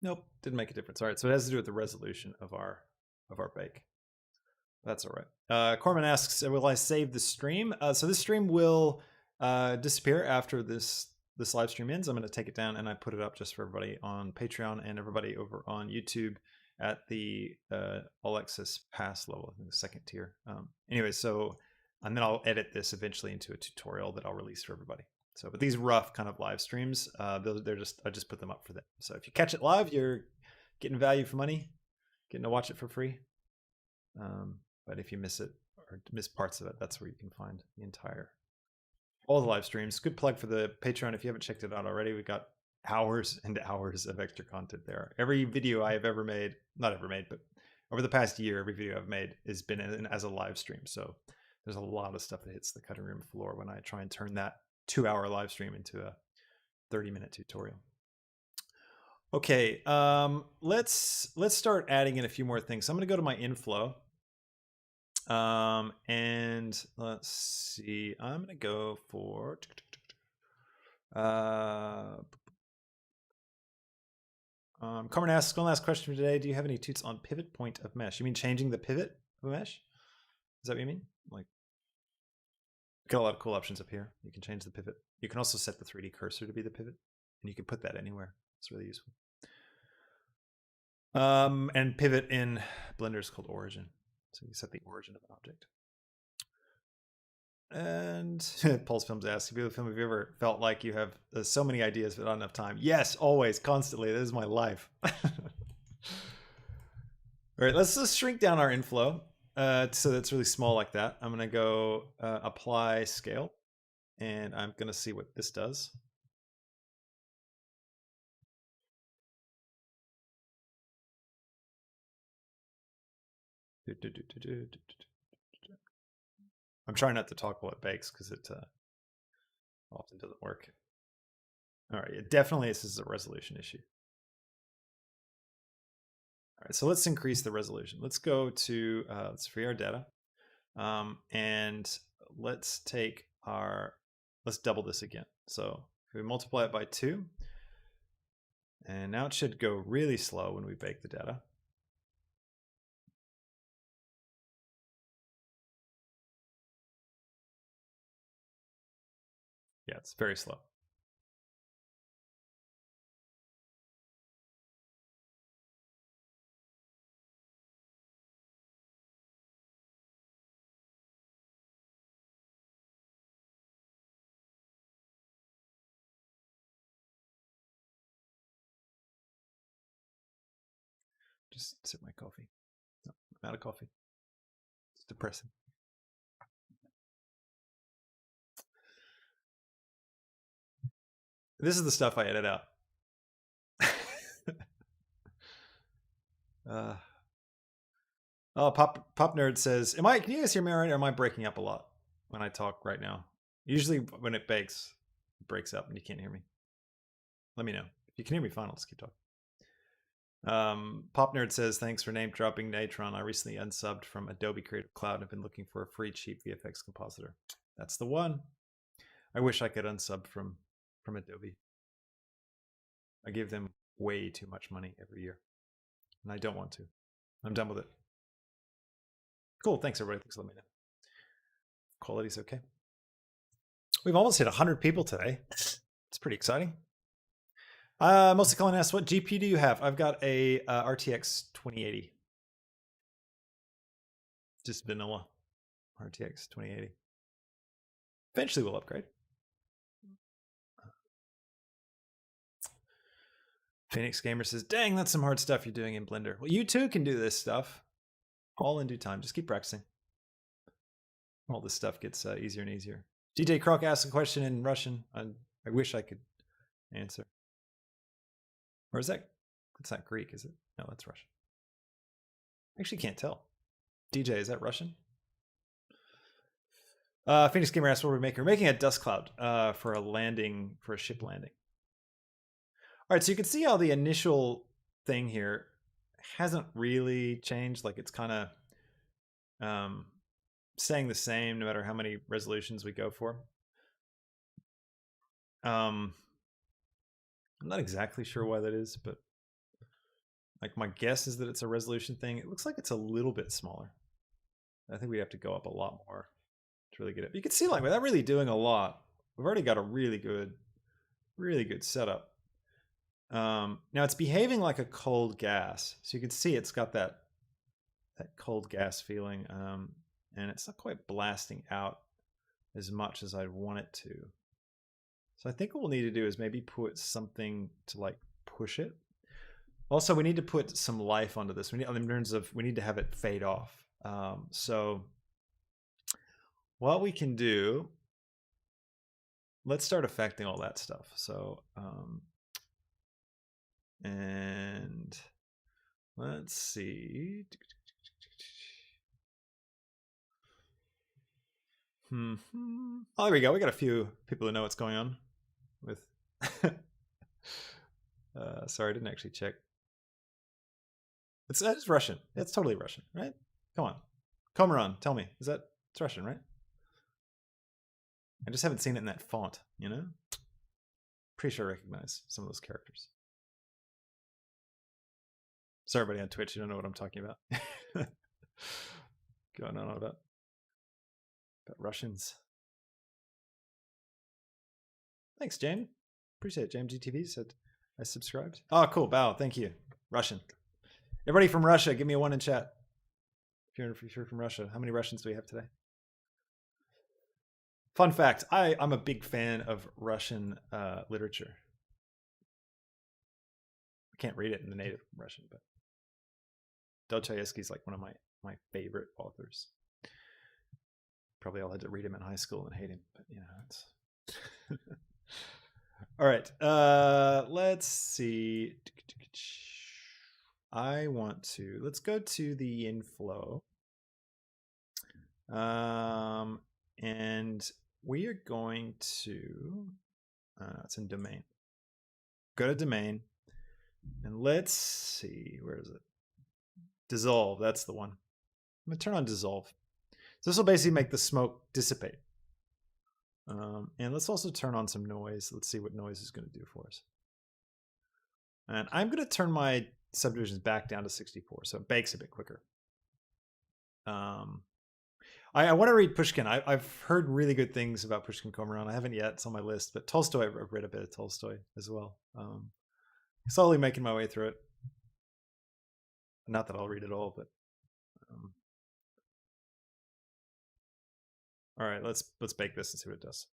Nope, didn't make a difference. All right, so it has to do with the resolution of our bake. That's all right. Corman asks, will I save the stream? So this stream will disappear after this live stream ends. I'm going to take it down and I put it up just for everybody on Patreon and everybody over on YouTube at the All Access Pass level, I think the second tier. Anyway, so and then I'll edit this eventually into a tutorial that I'll release for everybody. So, but these rough kind of live streams, they're just, I just put them up for them. So if you catch it live, you're getting value for money, getting to watch it for free. But if you miss it or miss parts of it, that's where you can find the entire, all the live streams. Good plug for the Patreon. If you haven't checked it out already, we've got hours and hours of extra content there. Every video I have ever made, not ever made, but over the past year, every video I've made has been as a live stream. So there's a lot of stuff that hits the cutting room floor when I try and turn that 2-hour live stream into a 30-minute tutorial. Okay, let's start adding in a few more things. So I'm going to go to my inflow. And let's see, I'm going to go for Carmen asks, one last question for today. Do you have any toots on pivot point of mesh? You mean changing the pivot of a mesh? Is that what you mean? Like, got a lot of cool options up here. You can change the pivot. You can also set the 3D cursor to be the pivot, and you can put that anywhere. It's really useful. And pivot in Blender is called origin. So you set the origin of an object. And Pulse Films asks, have you ever felt like you have so many ideas but not enough time? Yes, always, constantly. This is my life. All right, let's just shrink down our inflow so that's really small like that. I'm going to go apply scale, and I'm going to see what this does. I'm trying not to talk while it bakes because it often doesn't work. All right, it definitely this is a resolution issue. All right, so let's increase the resolution. Let's go to let's free our data, and let's take let's double this again. So if we multiply it by 2, and now it should go really slow when we bake the data. Yeah, it's very slow. Just sip my coffee. No, I'm out of coffee. It's depressing. This is the stuff I edit out. Oh, Pop Nerd says, can you guys hear me all right, or am I breaking up a lot when I talk right now? Usually when it bakes, it breaks up and you can't hear me. Let me know. If you can hear me fine, I'll just keep talking. Pop Nerd says, thanks for name dropping Natron. I recently unsubbed from Adobe Creative Cloud and have been looking for a free cheap VFX compositor. That's the one. I wish I could unsub from Adobe. I give them way too much money every year, and I don't want to. I'm done with it. Cool. Thanks, everybody. Thanks for letting me know. Quality's okay. We've almost hit 100 people today. It's pretty exciting. Mostly Colin asks, what GPU do you have? I've got a RTX 2080. Just vanilla RTX 2080. Eventually we'll upgrade. Phoenix Gamer says, dang, that's some hard stuff you're doing in Blender. Well, you too can do this stuff. All in due time. Just keep practicing. All this stuff gets easier and easier. DJ Croc asked a question in Russian. I wish I could answer. Or is that? It's not Greek, is it? No, that's Russian. I actually can't tell. DJ, is that Russian? Phoenix Gamer asked what we're making. We're making a dust cloud for a ship landing. All right, so you can see how the initial thing here hasn't really changed. Like it's kind of staying the same no matter how many resolutions we go for. I'm not exactly sure why that is, but Like my guess is that it's a resolution thing. It looks like it's a little bit smaller. I think we have to go up a lot more to really get it. You can see like without really doing a lot, we've already got a really good setup. Now it's behaving like a cold gas. So you can see it's got that cold gas feeling. And it's not quite blasting out as much as I'd want it to. So I think what we'll need to do is maybe put something to like push it. Also, we need to put some life onto this. We need, in terms of, we need to have it fade off. So what we can do, let's start affecting all that stuff. So, and let's see. Oh, there we go. We got a few people who know what's going on with. Sorry, I didn't actually check. It's Russian. It's totally Russian, right? Come on, Komaran, tell me, it's Russian, right? I just haven't seen it in that font, you know. Pretty sure I recognize some of those characters. Sorry, everybody on Twitch, you don't know what I'm talking about. Going on about Russians. Thanks, Jane. Appreciate it. James GTV said I subscribed. Oh, cool. Bow. Thank you. Russian. Everybody from Russia, give me a 1 in chat. If you're from Russia, how many Russians do we have today? Fun fact, I'm a big fan of Russian literature. I can't read it in the native Russian, but Dostoevsky is like one of my favorite authors. Probably all had to read him in high school and hate him, but you know, it's all right. Let's see. Let's go to the inflow. And we are going to, it's in domain. Go to domain and let's see, where is it? Dissolve, that's the one. I'm gonna turn on dissolve. So this will basically make the smoke dissipate. And let's also turn on some noise. Let's see what noise is going to do for us. And I'm going to turn my subdivisions back down to 64, so it bakes a bit quicker. I want to read Pushkin. I've heard really good things about Pushkin Komaran. I haven't yet. It's on my list. But Tolstoy, I've read a bit of Tolstoy as well. Slowly making my way through it. Not that I'll read it all, but all right. Let's bake this and see what it does.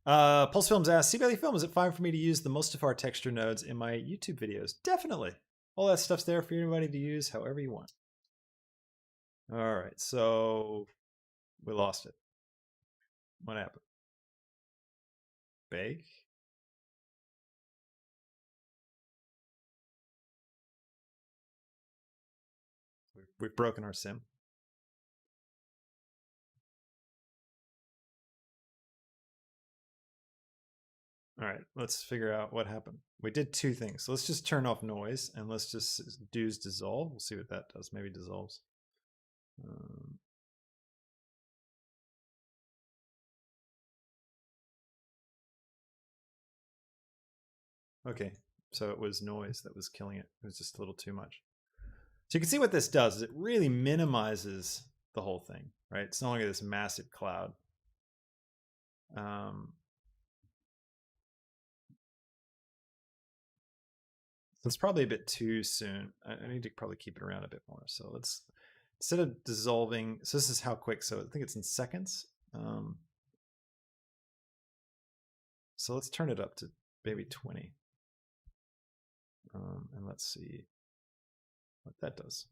Pulse Films asks, C-Belly Film, is it fine for me to use the Mustafar texture nodes in my YouTube videos? Definitely. All that stuff's there for anybody to use however you want. All right, so we lost it. What happened? Bake. We've broken our sim. All right, let's figure out what happened. We did two things. So let's just turn off noise and let's just do dissolve. We'll see what that does. Maybe dissolves. Okay, so it was noise that was killing it. It was just a little too much. So you can see what this does is it really minimizes the whole thing, right? It's no longer this massive cloud. So it's probably a bit too soon. I need to probably keep it around a bit more. So let's, instead of dissolving, so this is how quick, so I think it's in seconds. So let's turn it up to maybe 20. And let's see what that does.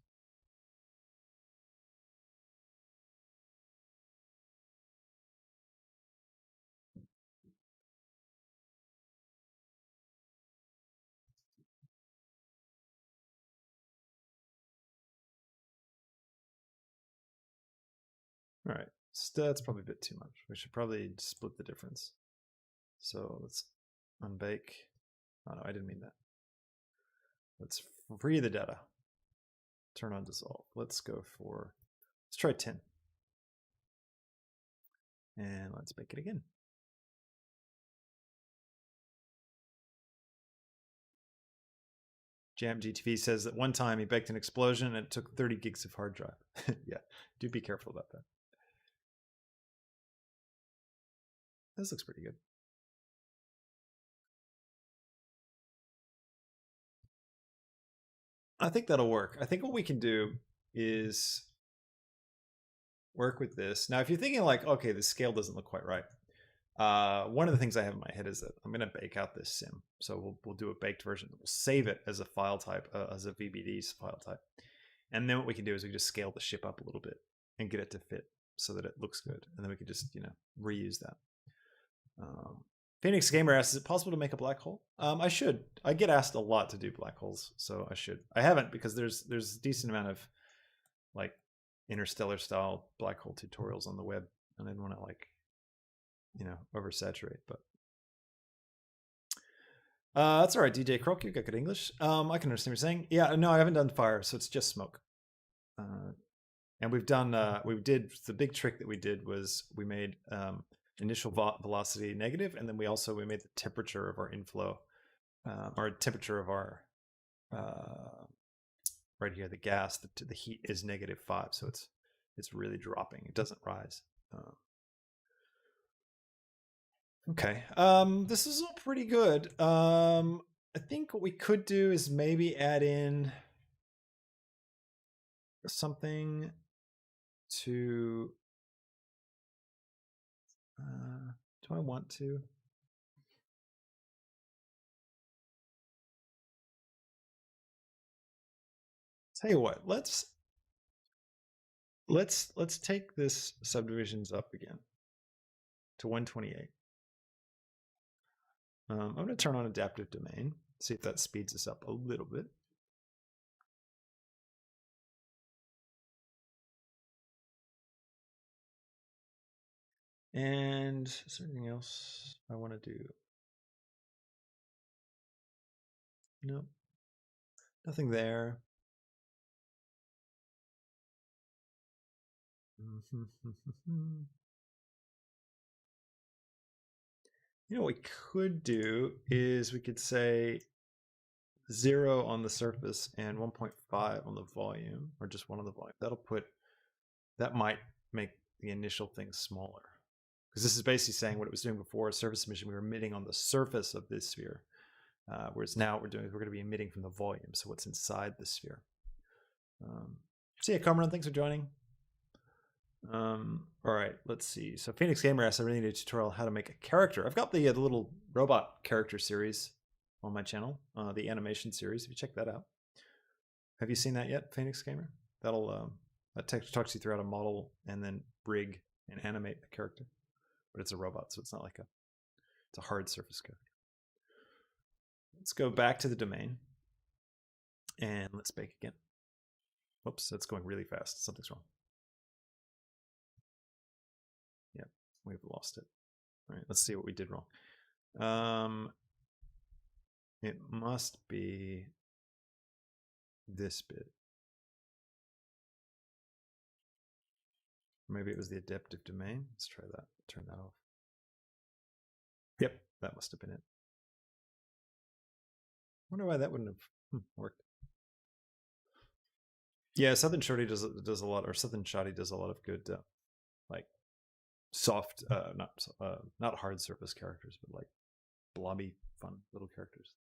All right, so that's probably a bit too much. We should probably split the difference. So let's unbake. Oh no, I didn't mean that. Let's free the data. Turn on dissolve. Let's go for, let's try 10. And let's bake it again. Jam GTV says that one time he baked an explosion and it took 30 gigs of hard drive. Yeah, do be careful about that. This looks pretty good. I think that'll work. I think what we can do is work with this. Now, if you're thinking like, okay, the scale doesn't look quite right. One of the things I have in my head is that I'm going to bake out this sim. So we'll do a baked version. We'll save it as a file type, as a VBD file type. And then what we can do is we can just scale the ship up a little bit and get it to fit so that it looks good. And then we can just, reuse that. Phoenix Gamer asks, is it possible to make a black hole? I should. I get asked a lot to do black holes, so I should. I haven't because there's a decent amount of like interstellar style black hole tutorials on the web, and I didn't want to like, oversaturate. But that's all right, DJ Croak. You got good English. I can understand what you're saying. Yeah, no, I haven't done fire, so it's just smoke. And we've done. We did the big trick that we did was we made initial velocity negative, and then we made the temperature of our inflow, or temperature of our right here, the gas, the heat is -5, so it's really dropping. It doesn't rise. Okay, this is all pretty good. I think what we could do is maybe add in something to. Do I want to? Tell you what, let's take this subdivisions up again to 128. I'm going to turn on adaptive domain, see if that speeds us up a little bit. And is there anything else I want to do? Nope. Nothing there. What we could do is we could say 0 on the surface and 1.5 on the volume, or just 1 on the volume. That might make the initial thing smaller. Because this is basically saying what it was doing before, a surface emission, we were emitting on the surface of this sphere. Whereas now what we're doing is we're going to be emitting from the volume, so what's inside the sphere. So yeah, Cameron, thanks for joining. All right, let's see. So Phoenix Gamer asks, I really need a tutorial on how to make a character. I've got the little robot character series on my channel, the animation series. If you check that out, have you seen that yet, Phoenix Gamer? That talks you through how to model and then rig and animate a character, but it's a robot, so it's not like it's a hard surface character. Let's go back to the domain and let's bake again. Oops, that's going really fast. Something's wrong. Yep, we've lost it. All right, let's see what we did wrong. It must be this bit. Maybe it was the adaptive domain. Let's try that. Turn that off. Yep, that must have been it. Wonder why that wouldn't have worked. Yeah, Southern Shorty does a lot, or Southern Shoddy does a lot of good, like soft, not hard surface characters, but like blobby, fun little characters.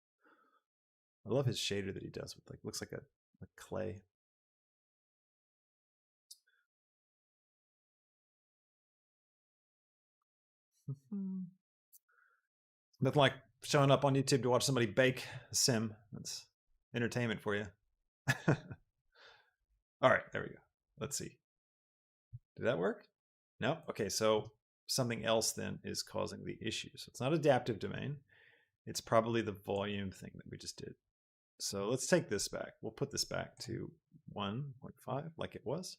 I love his shader that he does with looks like a clay. Nothing like showing up on YouTube to watch somebody bake a sim. That's entertainment for you. All right, there we go. Let's see. Did that work? No? Okay, so something else then is causing the issue. So it's not adaptive domain. It's probably the volume thing that we just did. So let's take this back. We'll put this back to 1.5 like it was.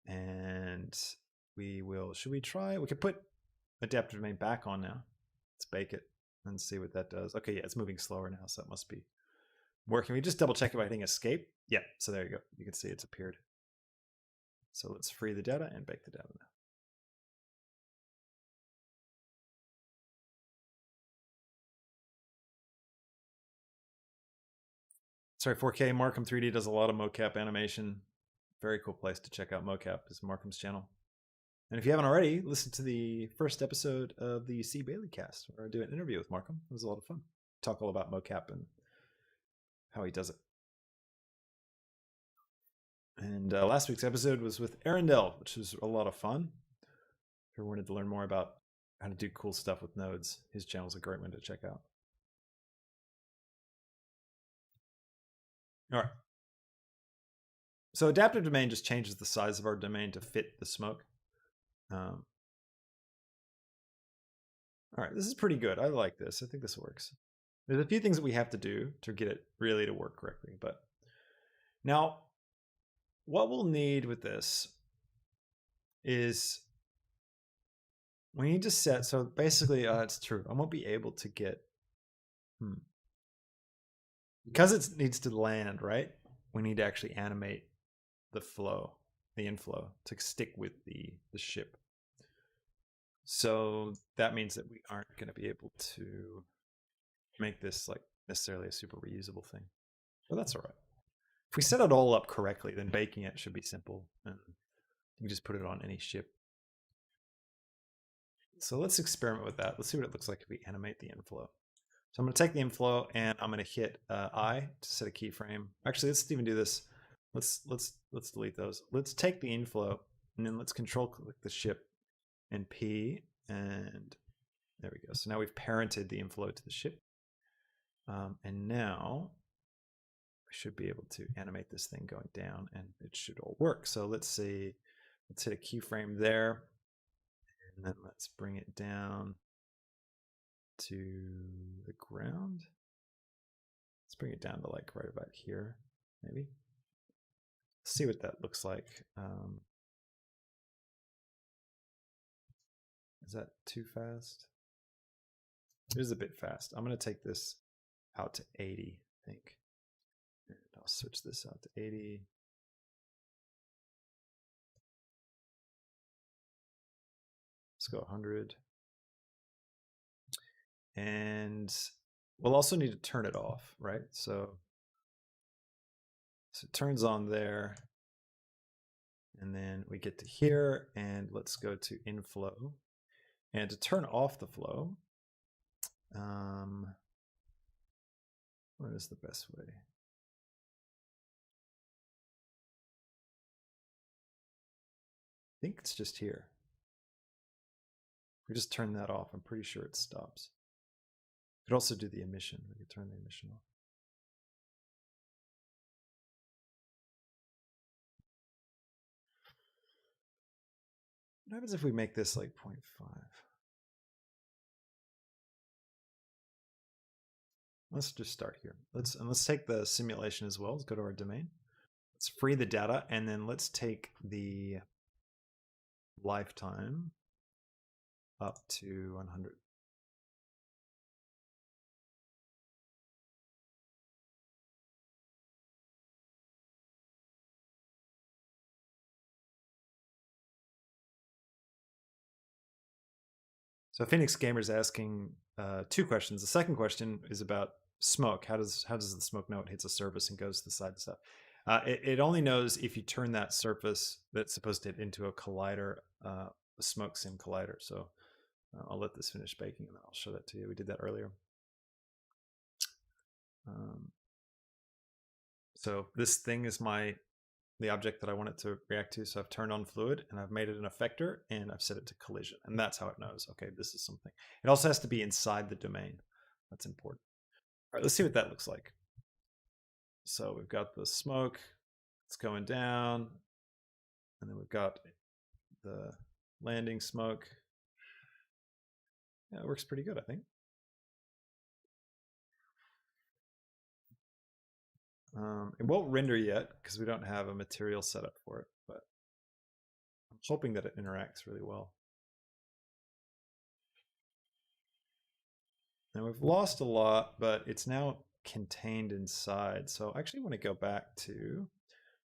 And we will, should we try? We could put adaptive domain back on now. Let's bake it and see what that does. Okay, yeah, it's moving slower now, so that must be working. We just double check it by hitting escape. Yeah, so there you go. You can see it's appeared. So let's free the data and bake the data now. Sorry, 4K. Markham 3D does a lot of mocap animation. Very cool place to check out mocap is Markham's channel. And if you haven't already, listen to the first episode of the C. Bailey cast, where I do an interview with Markham. It was a lot of fun. Talk all about mocap and how he does it. And last week's episode was with Arendelle, which was a lot of fun. If you wanted to learn more about how to do cool stuff with nodes, his channel is a great one to check out. All right. So adaptive domain just changes the size of our domain to fit the smoke. All right, this is pretty good. I like this. I think this works. There's a few things that we have to do to get it really to work correctly. But now, what we'll need with this is we need to set. So basically, it's true. I won't be able to get because it needs to land, right? We need to actually animate the flow, the inflow, to stick with the ship. So that means that we aren't going to be able to make this like necessarily a super reusable thing. But that's all right. If we set it all up correctly, then baking it should be simple, and you can just put it on any ship. So let's experiment with that. Let's see what it looks like if we animate the inflow. So I'm going to take the inflow and I'm going to hit I to set a keyframe. Actually, let's even do this. Let's delete those. Let's take the inflow and then let's control click the ship and P, and there we go. So now we've parented the inflow to the ship. And now we should be able to animate this thing going down and it should all work. So let's see, let's hit a keyframe there. And then let's bring it down to the ground. Let's bring it down to like right about here, maybe. See what that looks like. Is that too fast? It is a bit fast. I'm going to take this out to 80, I think. And I'll switch this out to 80. Let's go 100. And we'll also need to turn it off, right? So it turns on there. And then we get to here, and let's go to inflow. And to turn off the flow, what is the best way? I think it's just here. If we just turn that off, I'm pretty sure it stops. We could also do the emission. We could turn the emission off. What happens if we make this like 0.5? Let's just start here. Let's take the simulation as well. Let's go to our domain. Let's free the data, and then let's take the lifetime up to 100. So Phoenix Gamer is asking two questions. The second question is about smoke. How does the smoke know it hits a surface and goes to the side and stuff? It only knows if you turn that surface that's supposed to hit into a collider, a smoke sim collider. So I'll let this finish baking and then I'll show that to you. We did that earlier. So this thing is the object that I want it to react to. So I've turned on fluid and I've made it an effector and I've set it to collision. And that's how it knows, okay, this is something. It also has to be inside the domain. That's important. All right, let's see what that looks like. So we've got the smoke, it's going down. And then we've got the landing smoke. Yeah, it works pretty good, I think. It won't render yet because we don't have a material set up for it, but I'm hoping that it interacts really well. Now we've lost a lot, but it's now contained inside. So I actually want to go back to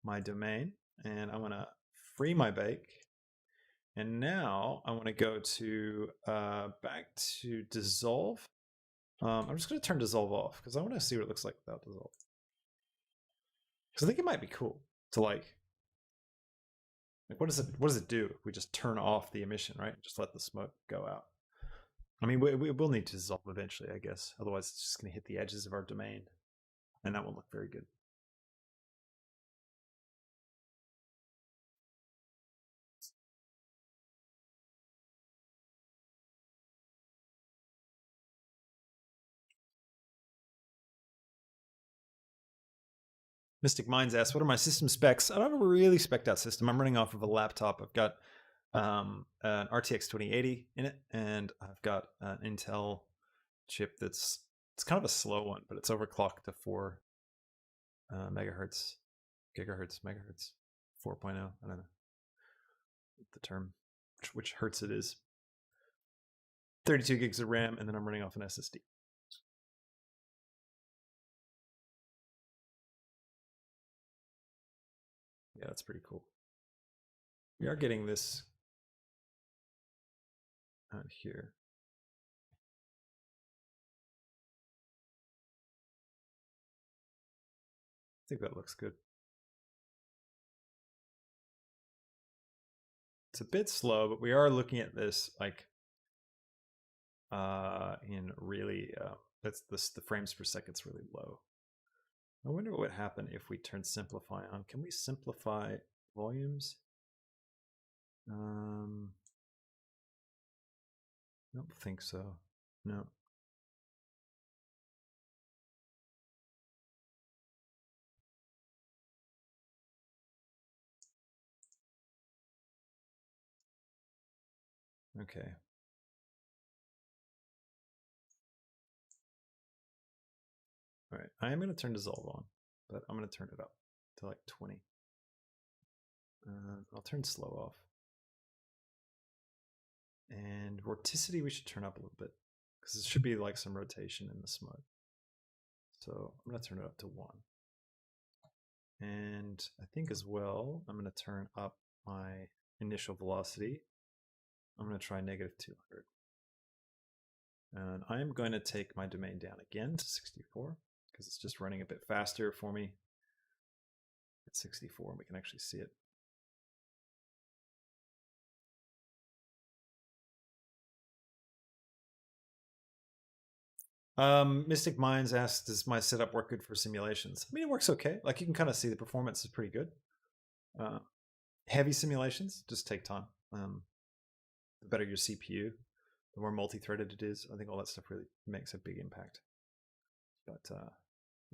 my domain and I want to free my bake. And now I want to go to back to dissolve. I'm just going to turn dissolve off because I want to see what it looks like without dissolve. Because I think it might be cool to like what does it do if we just turn off the emission, right? Just let the smoke go out. I mean, we will need to dissolve eventually, I guess. Otherwise, it's just going to hit the edges of our domain, and that won't look very good. Mystic Minds asks, what are my system specs? I don't have a really spec'd out system. I'm running off of a laptop. I've got an RTX 2080 in it, and I've got an Intel chip it's kind of a slow one, but it's overclocked to 4 megahertz, megahertz, 4.0. I don't know the term, which hertz it is. 32 gigs of RAM, and then I'm running off an SSD. Yeah, that's pretty cool. We are getting this out here. I think that looks good. It's a bit slow, but we are looking at this like in really that's the frames per second's really low. I wonder what would happen if we turn simplify on. Can we simplify volumes? I don't think so. No. Okay. All right. I am going to turn dissolve on, but I'm going to turn it up to like 20. I'll turn slow off. And vorticity we should turn up a little bit because it should be like some rotation in the smudge. So I'm going to turn it up to 1. And I think as well, I'm going to turn up my initial velocity. I'm going to try negative 200. And I am going to take my domain down again to 64 because it's just running a bit faster for me at 64, and we can actually see it. Mystic Minds asks, does my setup work good for simulations? I mean, it works okay. Like you can kind of see the performance is pretty good. Heavy simulations just take time. The better your CPU, the more multi-threaded it is. I think all that stuff really makes a big impact. But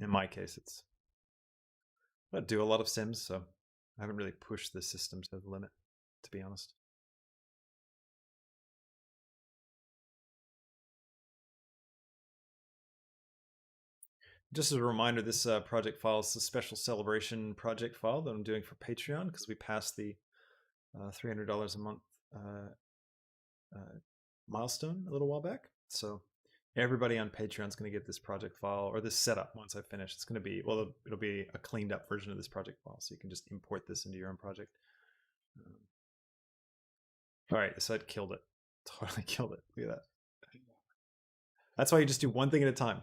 in my case, I do a lot of sims, so I haven't really pushed the system to the limit, to be honest. Just as a reminder, this project file is a special celebration project file that I'm doing for Patreon because we passed the $300 a month milestone a little while back. So everybody on Patreon is going to get this project file or this setup once I finish. It's going to be, well, it'll be a cleaned up version of this project file, so you can just import this into your own project. All right, so it killed it. Totally killed it. Look at that. That's why you just do one thing at a time.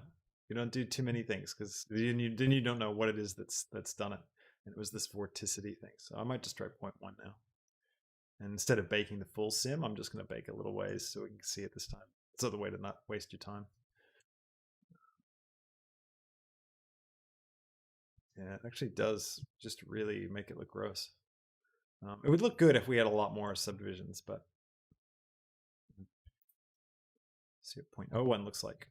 You don't do too many things because then you don't know what it is that's done it. And it was this vorticity thing. So I might just try 0.1 now. And instead of baking the full sim, I'm just going to bake a little ways so we can see it this time. It's another way to not waste your time. Yeah, it actually does just really make it look gross. It would look good if we had a lot more subdivisions, but see what 0.01 looks like.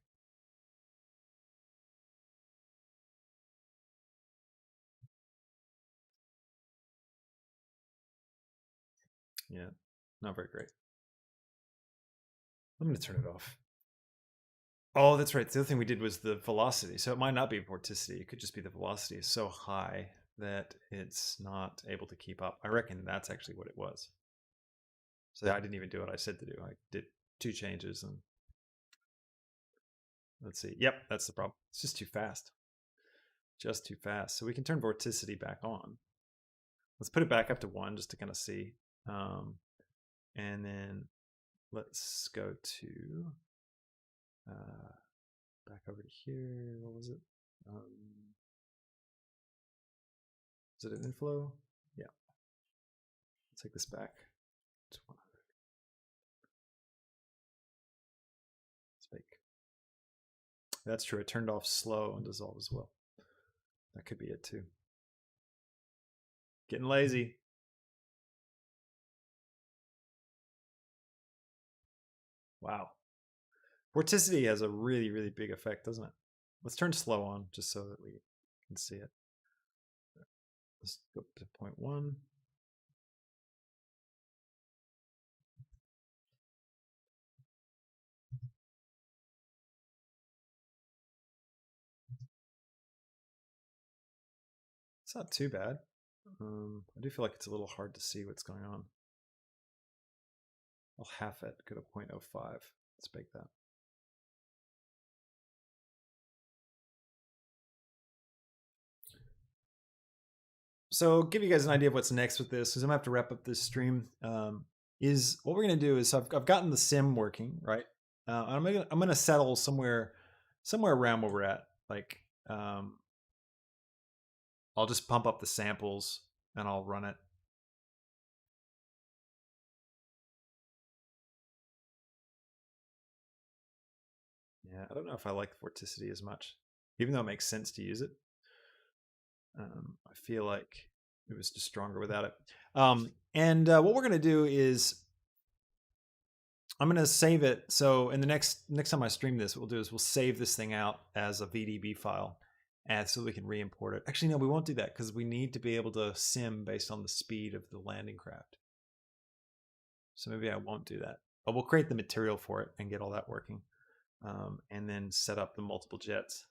Yeah, not very great. I'm going to turn it off. Oh, that's right. The other thing we did was the velocity. So it might not be vorticity. It could just be the velocity is so high that it's not able to keep up. I reckon that's actually what it was. So I didn't even do what I said to do. I did 2 changes and let's see. Yep, that's the problem. It's just too fast. Just too fast. So we can turn vorticity back on. Let's put it back up to 1 just to kind of see. And then let's go to back over to here. What was it? Is it an inflow? Yeah. Let's take this back. It's 100. Let's make. That's true. I turned off slow and dissolve as well. That could be it too. Getting lazy. Wow. Vorticity has a really, really big effect, doesn't it? Let's turn slow on just so that we can see it. Let's go to 0.1. It's not too bad. I do feel like it's a little hard to see what's going on. I'll half it, go to 0.05. Let's bake that. So give you guys an idea of what's next with this, because I'm gonna have to wrap up this stream. Is what we're gonna do is I've gotten the sim working, right? I'm gonna settle somewhere around where we're at. Like I'll just pump up the samples and I'll run it. Yeah, I don't know if I like vorticity as much, even though it makes sense to use it. I feel like it was just stronger without it. And what we're going to do is I'm going to save it. So in the next time I stream this, what we'll do is we'll save this thing out as a VDB file, and so we can re-import it. Actually, no, we won't do that because we need to be able to sim based on the speed of the landing craft. So maybe I won't do that. But we'll create the material for it and get all that working, and then set up the multiple jets.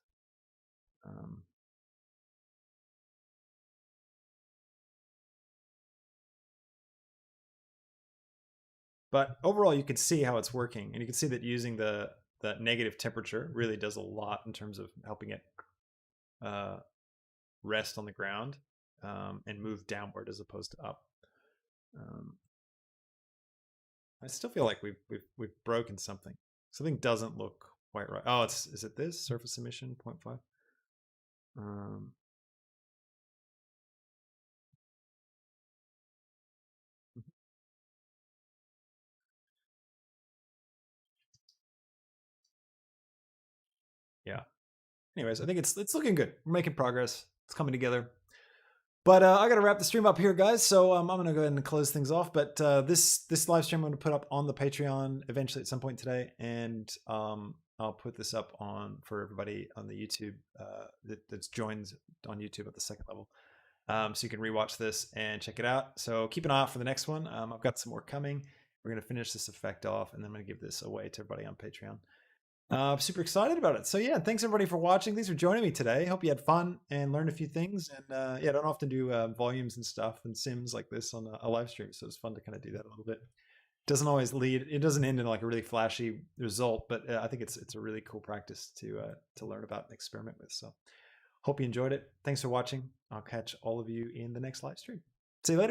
But overall, you can see how it's working, and you can see that using the negative temperature really does a lot in terms of helping it rest on the ground and move downward as opposed to up. I still feel like we've broken something. Something doesn't look quite right. Oh, is it this surface emission 0.5? Yeah. Anyways, I think it's looking good. We're making progress. It's coming together. But I got to wrap the stream up here, guys. So I'm going to go ahead and close things off. But this live stream I'm going to put up on the Patreon eventually at some point today, and I'll put this up for everybody on the YouTube that's joined on YouTube at the second level, so you can rewatch this and check it out. So keep an eye out for the next one. I've got some more coming. We're going to finish this effect off, and then I'm going to give this away to everybody on Patreon. Super excited about it. So yeah, thanks everybody for watching. Thanks for joining me today. Hope you had fun and learned a few things. And yeah, I don't often do volumes and stuff and sims like this on a live stream, so it's fun to kind of do that a little bit. It doesn't always lead. It doesn't end in like a really flashy result, but I think it's a really cool practice to learn about and experiment with. So hope you enjoyed it. Thanks for watching. I'll catch all of you in the next live stream. See you later.